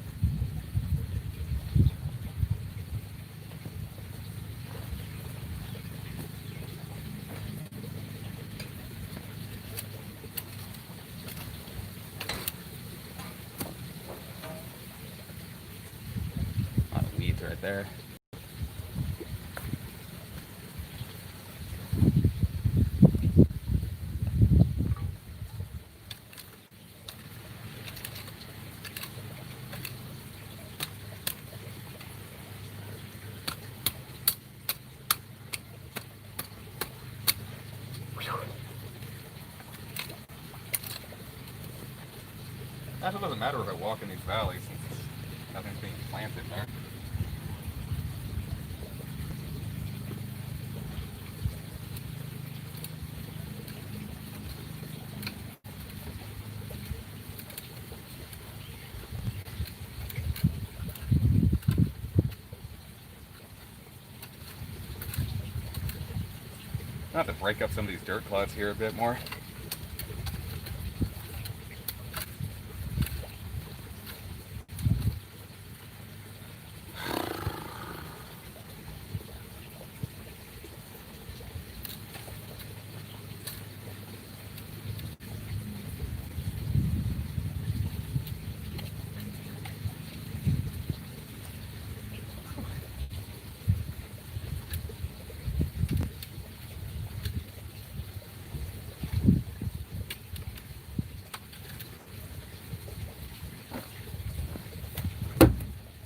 A lot of weeds right there. Actually, it doesn't matter if I walk in these valleys since nothing's being planted there. Not to break up some of these dirt clods here a bit more.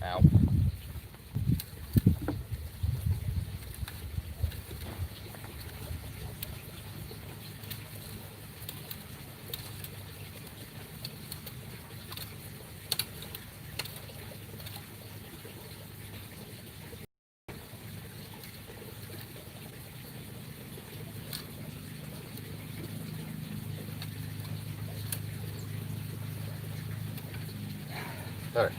Ow. All right.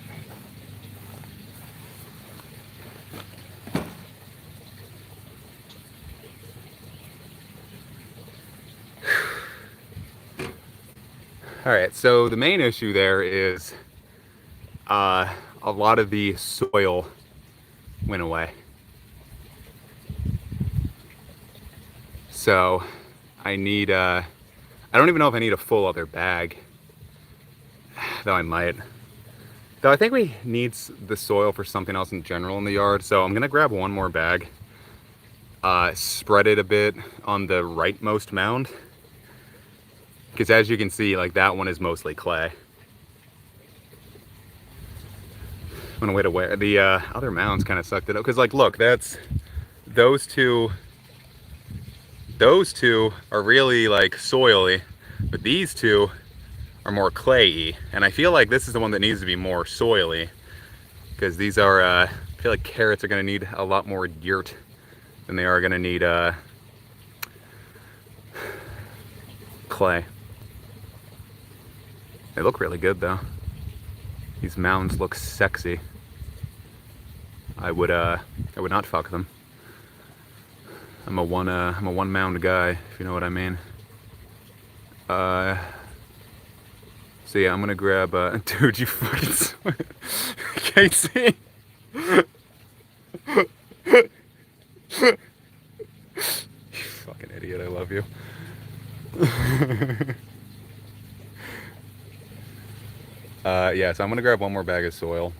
All right, so the main issue there is a lot of the soil went away. So I need, I don't even know if I need a full other bag, though I might. Though I think we need the soil for something else in general in the yard, so I'm gonna grab one more bag, spread it a bit on the rightmost mound. Because as you can see, like that one is mostly clay. I'm gonna wait away. The other mounds kind of sucked it up. Because like, look, that's those two are really like soily, but these two are more clayey. And I feel like this is the one that needs to be more soily. Because these are, I feel like carrots are gonna need a lot more dirt than they are gonna need clay. They look really good though. These mounds look sexy. I would not fuck them. I'm a one mound guy, if you know what I mean. So yeah, I'm gonna grab dude, you fucking Casey. You fucking idiot, I love you. Yeah, so I'm gonna grab one more bag of soil,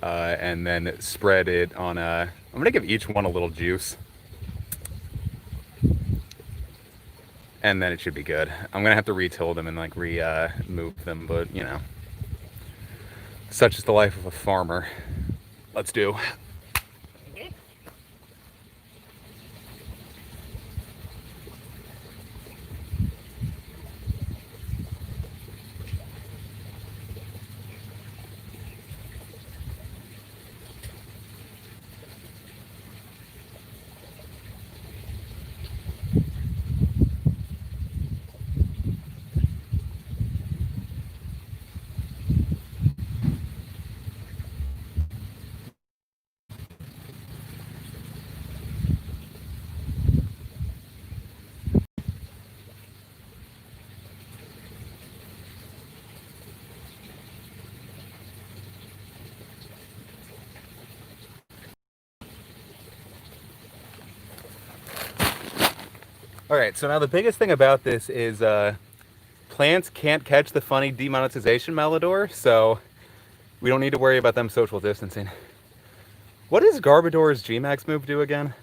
and then spread it on I'm gonna give each one a little juice, and then it should be good. I'm gonna have to re-till them and like move them, but you know, such is the life of a farmer. Let's do. All right, so now the biggest thing about this is plants can't catch the funny demonetization Malidor, so we don't need to worry about them social distancing. What does Garbodor's G-Max move do again?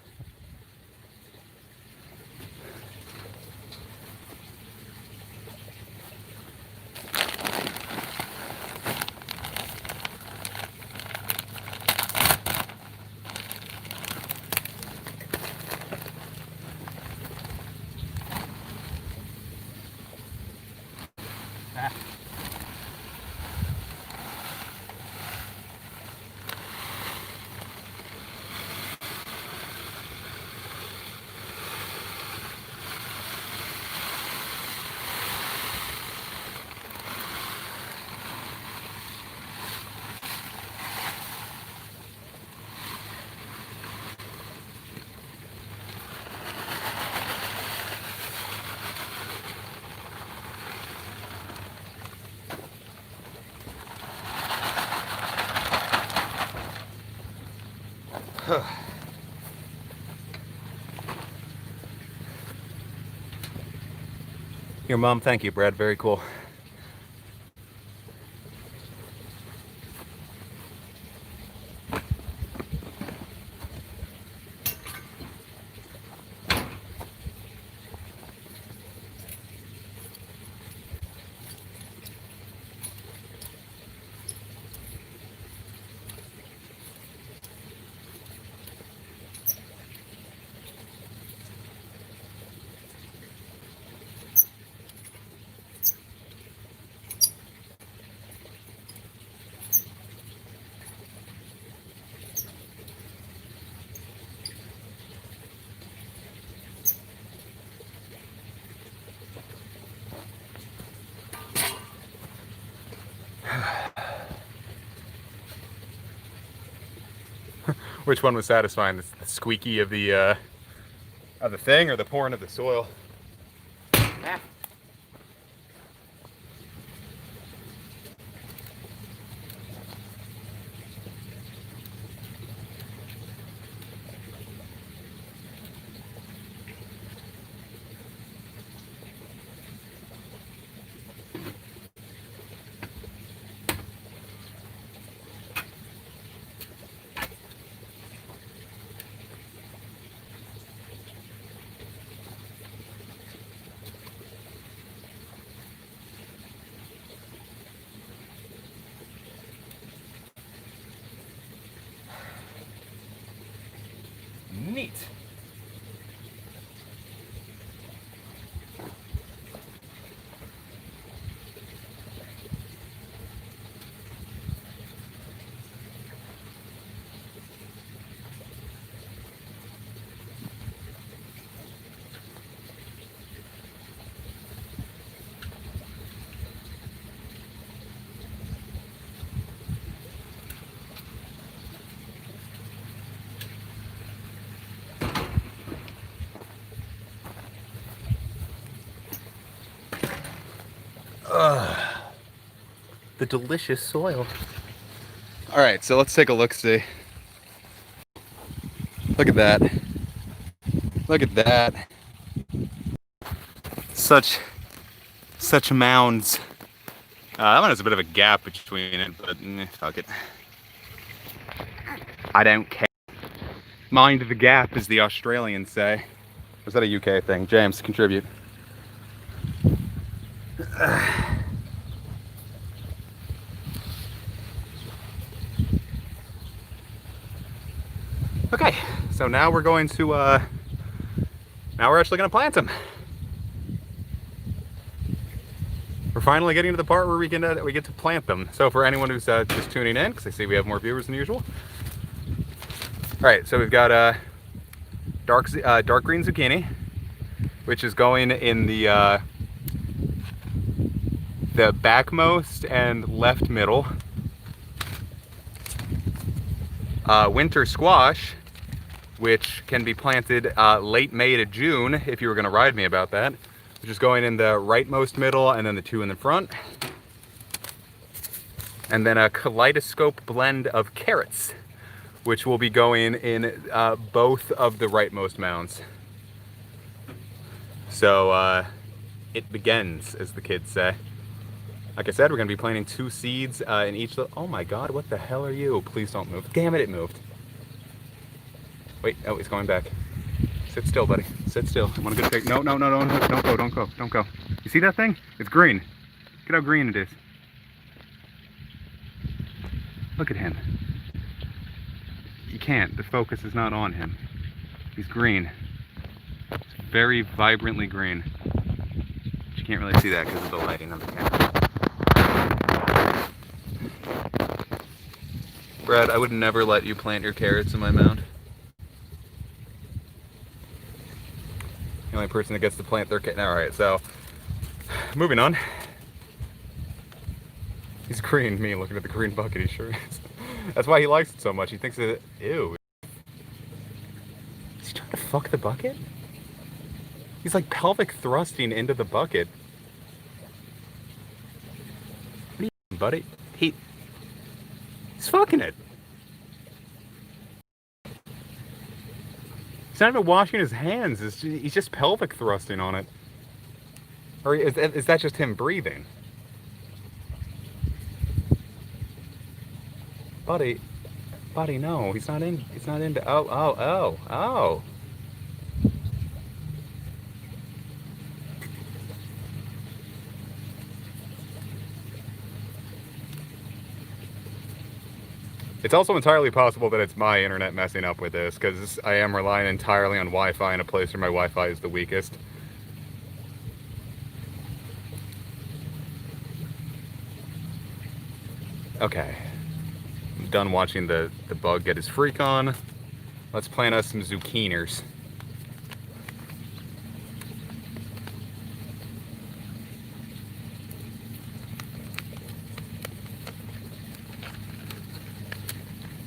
Your mom, thank you, Brad. Very cool. Which one was satisfying? The squeaky of the thing, or the pouring of the soil? Ah. Neat. The delicious soil. All right, so let's take a look-see. Look at that. Look at that. Such mounds. That one has a bit of a gap between it, but fuck it. I don't care. Mind the gap, as the Australians say. Or is that a UK thing? James, contribute. Okay, so now we're going to, now we're actually going to plant them. We're finally getting to the part where we get to plant them. So for anyone who's just tuning in, because I see we have more viewers than usual. All right, so we've got dark green zucchini, which is going in the backmost and left middle. Winter squash, which can be planted late May to June, if you were going to ride me about that, which is going in the rightmost middle and then the two in the front. And then a kaleidoscope blend of carrots, which will be going in both of the rightmost mounds. So it begins, as the kids say. Like I said, we're going to be planting 2 seeds in each. Oh my God, what the hell are you? Please don't move. Damn it, it moved. Wait, oh, he's going back. Sit still, buddy. Sit still. I want to get a picture. No, don't go. You see that thing? It's green. Look at how green it is. Look at him. You can't. The focus is not on him. He's green. It's very vibrantly green. But you can't really see that because of the lighting of the camera. Brad, I would never let you plant your carrots in my mound. The only person that gets to plant their carrots. Alright, so moving on. He's green, me looking at the green bucket, he sure is. That's why he likes it so much. He thinks that, ew. Is he trying to fuck the bucket? He's like pelvic thrusting into the bucket. What are you doing, buddy? He's fucking it. He's not even washing his hands. He's just pelvic thrusting on it. Or is that just him breathing? Buddy, no, he's not into, oh. It's also entirely possible that it's my internet messing up with this, because I am relying entirely on Wi-Fi in a place where my Wi-Fi is the weakest. Okay. I'm done watching the bug get his freak on. Let's plant us some zucchinis.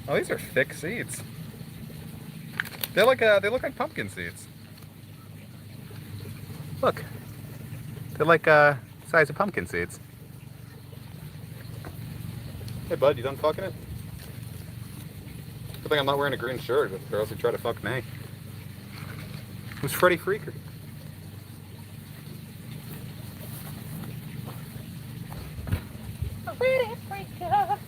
Oh, these are thick seeds. They look like pumpkin seeds. Look, they're like size of pumpkin seeds. Hey bud, you done fucking it? Good thing I'm not wearing a green shirt, or else he'd try to fuck me. Who's Freddy Freaker? Freddy Freaker.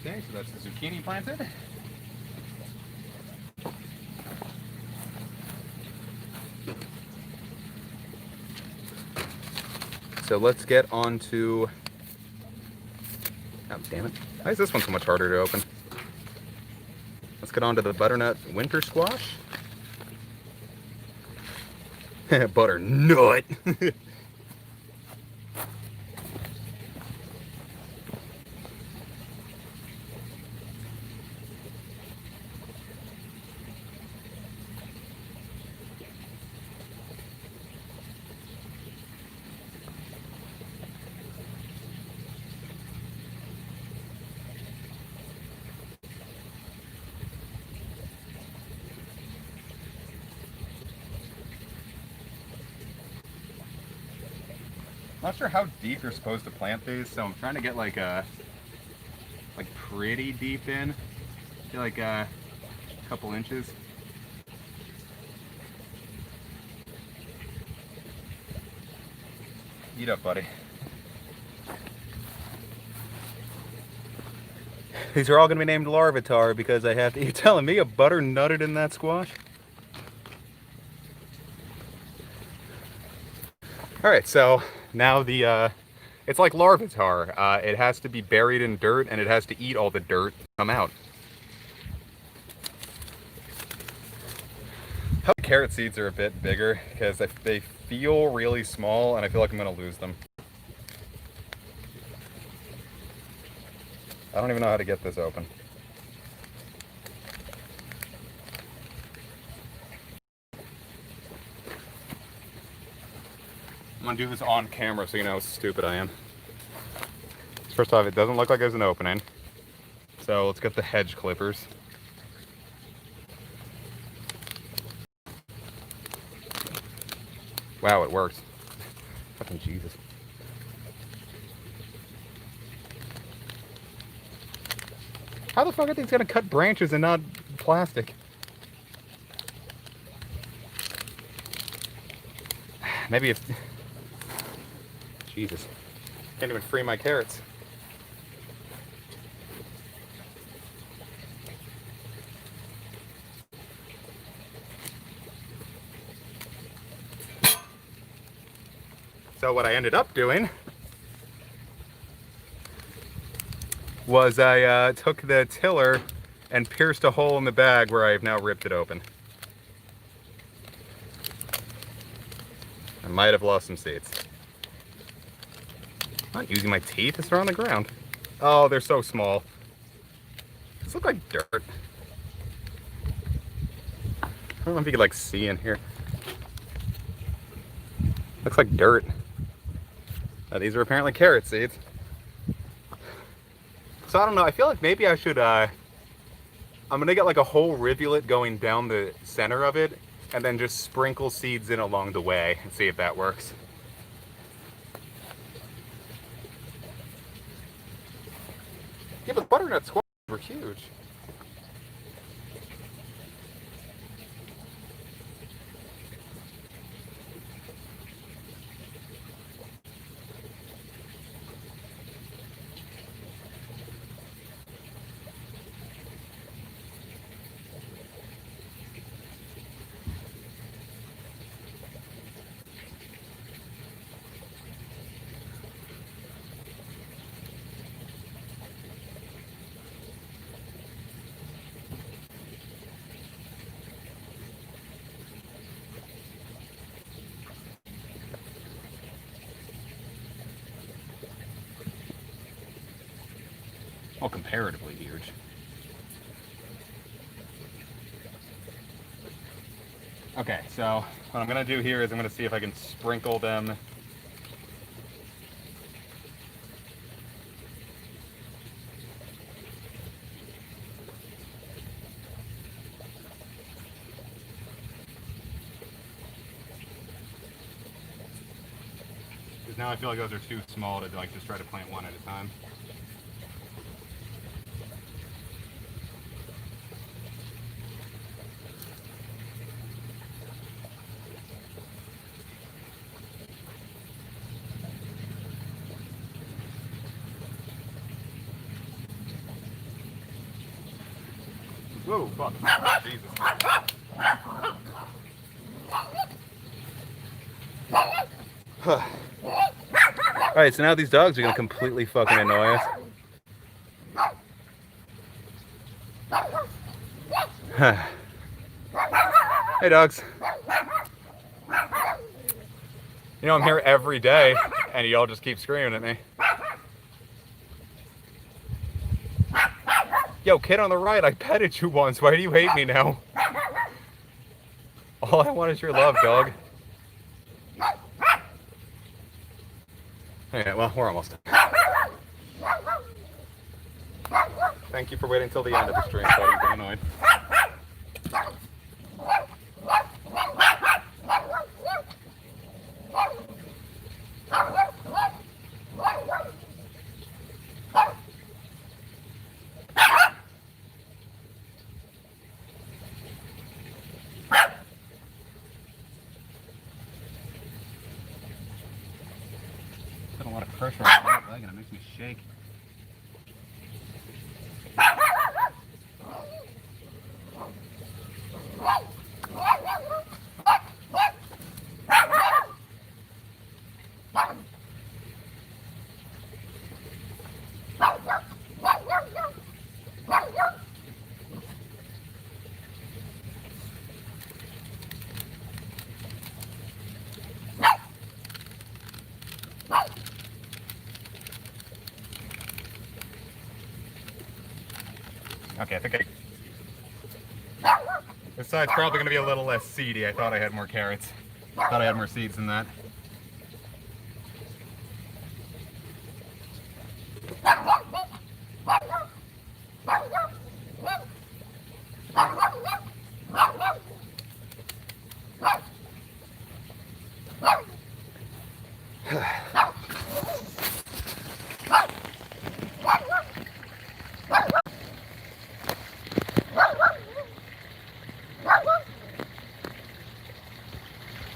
Okay, so that's the zucchini planted. So let's get on to... Oh, damn it. Why is this one so much harder to open? Let's get on to the butternut winter squash. Butternut! Not sure how deep you're supposed to plant these, so I'm trying to get like pretty deep in. I feel like a couple inches. Eat up, buddy. These are all going to be named Larvitar because I have to. You're telling me a butternutted in that squash? Alright, so now it's like Larvitar. It has to be buried in dirt and it has to eat all the dirt to come out. Carrot seeds are a bit bigger because they feel really small and I feel like I'm going to lose them. I don't even know how to get this open. I'm gonna do this on camera so you know how stupid I am. First off, it doesn't look like there's an opening. So let's get the hedge clippers. Wow, it works. Fucking Jesus. How the fuck are these gonna cut branches and not plastic? Maybe if... Jesus. Can't even free my carrots. So what I ended up doing was I took the tiller and pierced a hole in the bag where I've now ripped it open. I might have lost some seeds. I'm not using my teeth, they're on the ground. Oh, they're so small. These look like dirt. I don't know if you could like see in here. Looks like dirt. These are apparently carrot seeds. So I don't know, I feel like maybe I should, I'm gonna get like a whole rivulet going down the center of it and then just sprinkle seeds in along the way and see if that works. Yeah, but butternut squash were huge. Well, comparatively huge. Okay, so what I'm gonna do here is I'm gonna see if I can sprinkle them. Because now I feel like those are too small to like just try to plant one at a time. Whoa, fuck. Jesus. Alright, so now these dogs are gonna completely fucking annoy us. Hey dogs. You know I'm here every day and y'all just keep screaming at me. Yo, kid on the right, I petted you once. Why do you hate me now? All I want is your love, dog. Okay, well, we're almost done. Thank you for waiting till the end of the stream, so I didn't get annoyed. Put a lot of pressure on my leg and it makes me shake. Okay, I think this side's probably going to be a little less seedy. I thought I had more carrots. I thought I had more seeds than that.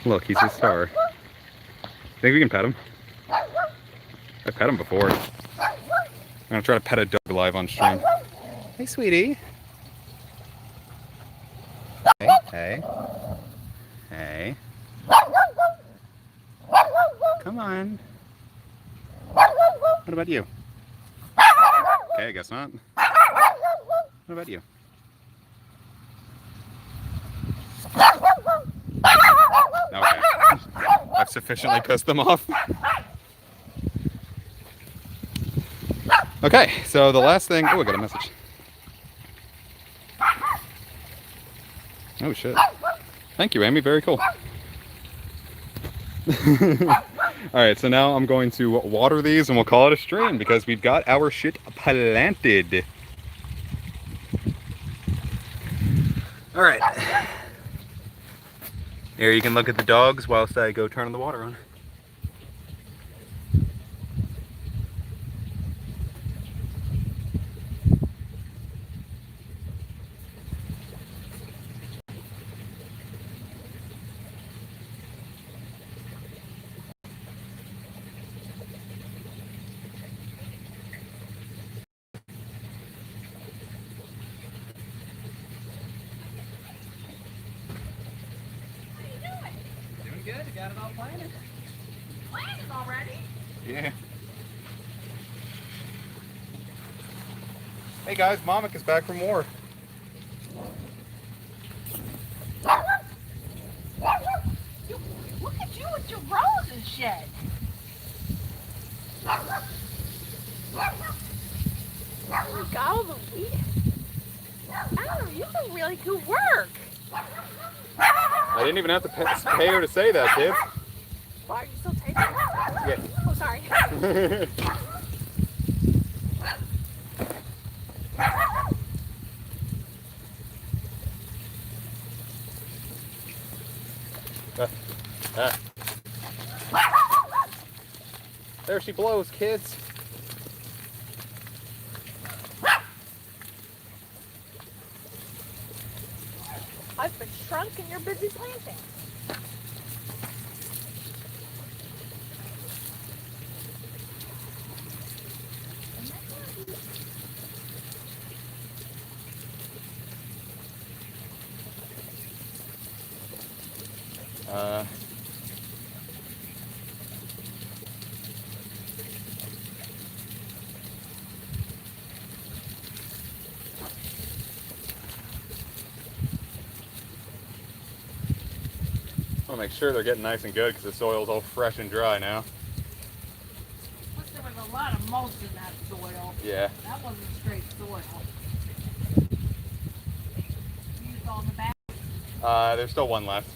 Look, he's a star. Think we can pet him? I've pet him before. I'm gonna try to pet a dog live on stream. Hey, sweetie. Hey, hey. Hey. Come on. What about you? Okay, I guess not. What about you? Okay. I've sufficiently pissed them off. Okay, so the last thing... Oh, I got a message. Oh, shit. Thank you, Amy. Very cool. Alright, so now I'm going to water these and we'll call it a stream because we've got our shit planted. Alright. Here you can look at the dogs whilst I go turn the water on. Good, you got it all planted. Planted already? Yeah. Hey guys, Momic is back from war. Look at you with your rose and shit. You got all the wheat. Adam, you do really good work. I didn't even have to pay her to say that, kids. Why are you still taping? Yeah. Oh, sorry. There she blows, kids. I've been shrunk and you're busy planting. I'll make sure they're getting nice and good because the soil's all fresh and dry now. Plus there was a lot of mulch in that soil. Yeah. That wasn't straight soil. You used all in the back? There's still one left.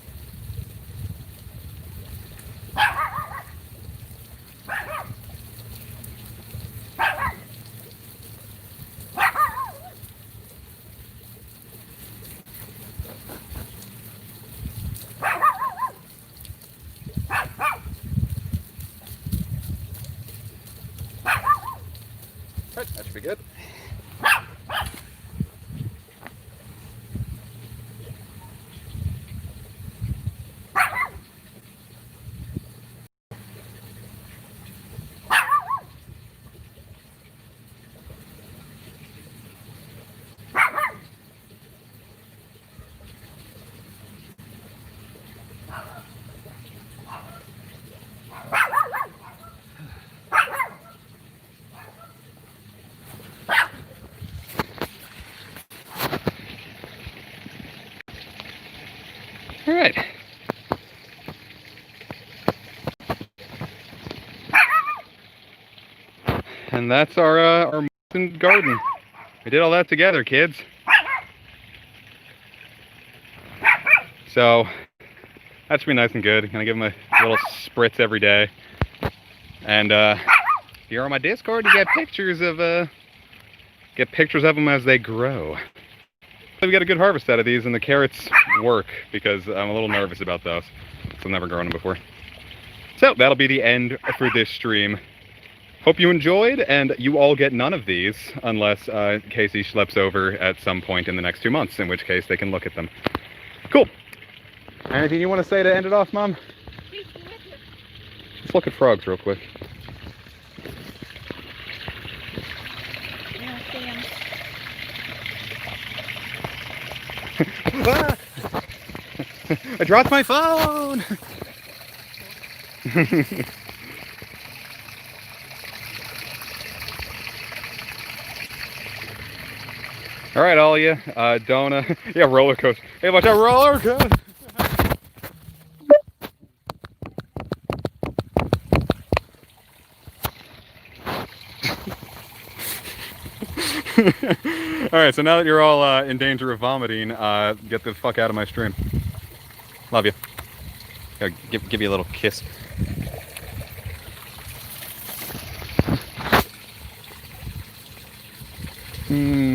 That should be good. All right. And that's our garden. We did all that together, kids. So that should be nice and good. Gonna give them a little spritz every day. And if you're on my Discord, you get pictures of them as they grow. We got a good harvest out of these, and the carrots work because I'm a little nervous about those. So I've never grown them before. So that'll be the end for this stream. Hope you enjoyed, and you all get none of these unless Casey schleps over at some point in the next 2 months, in which case they can look at them. Cool. Anything you want to say to end it off, Mom? Let's look at frogs real quick. Yeah, Sam. Ah! I dropped my phone! All right, all you, don't, yeah, roller coaster. Hey, watch out, roller coaster. All right, so now that you're all in danger of vomiting, get the fuck out of my stream. Love you. Here, give you a little kiss. Mm.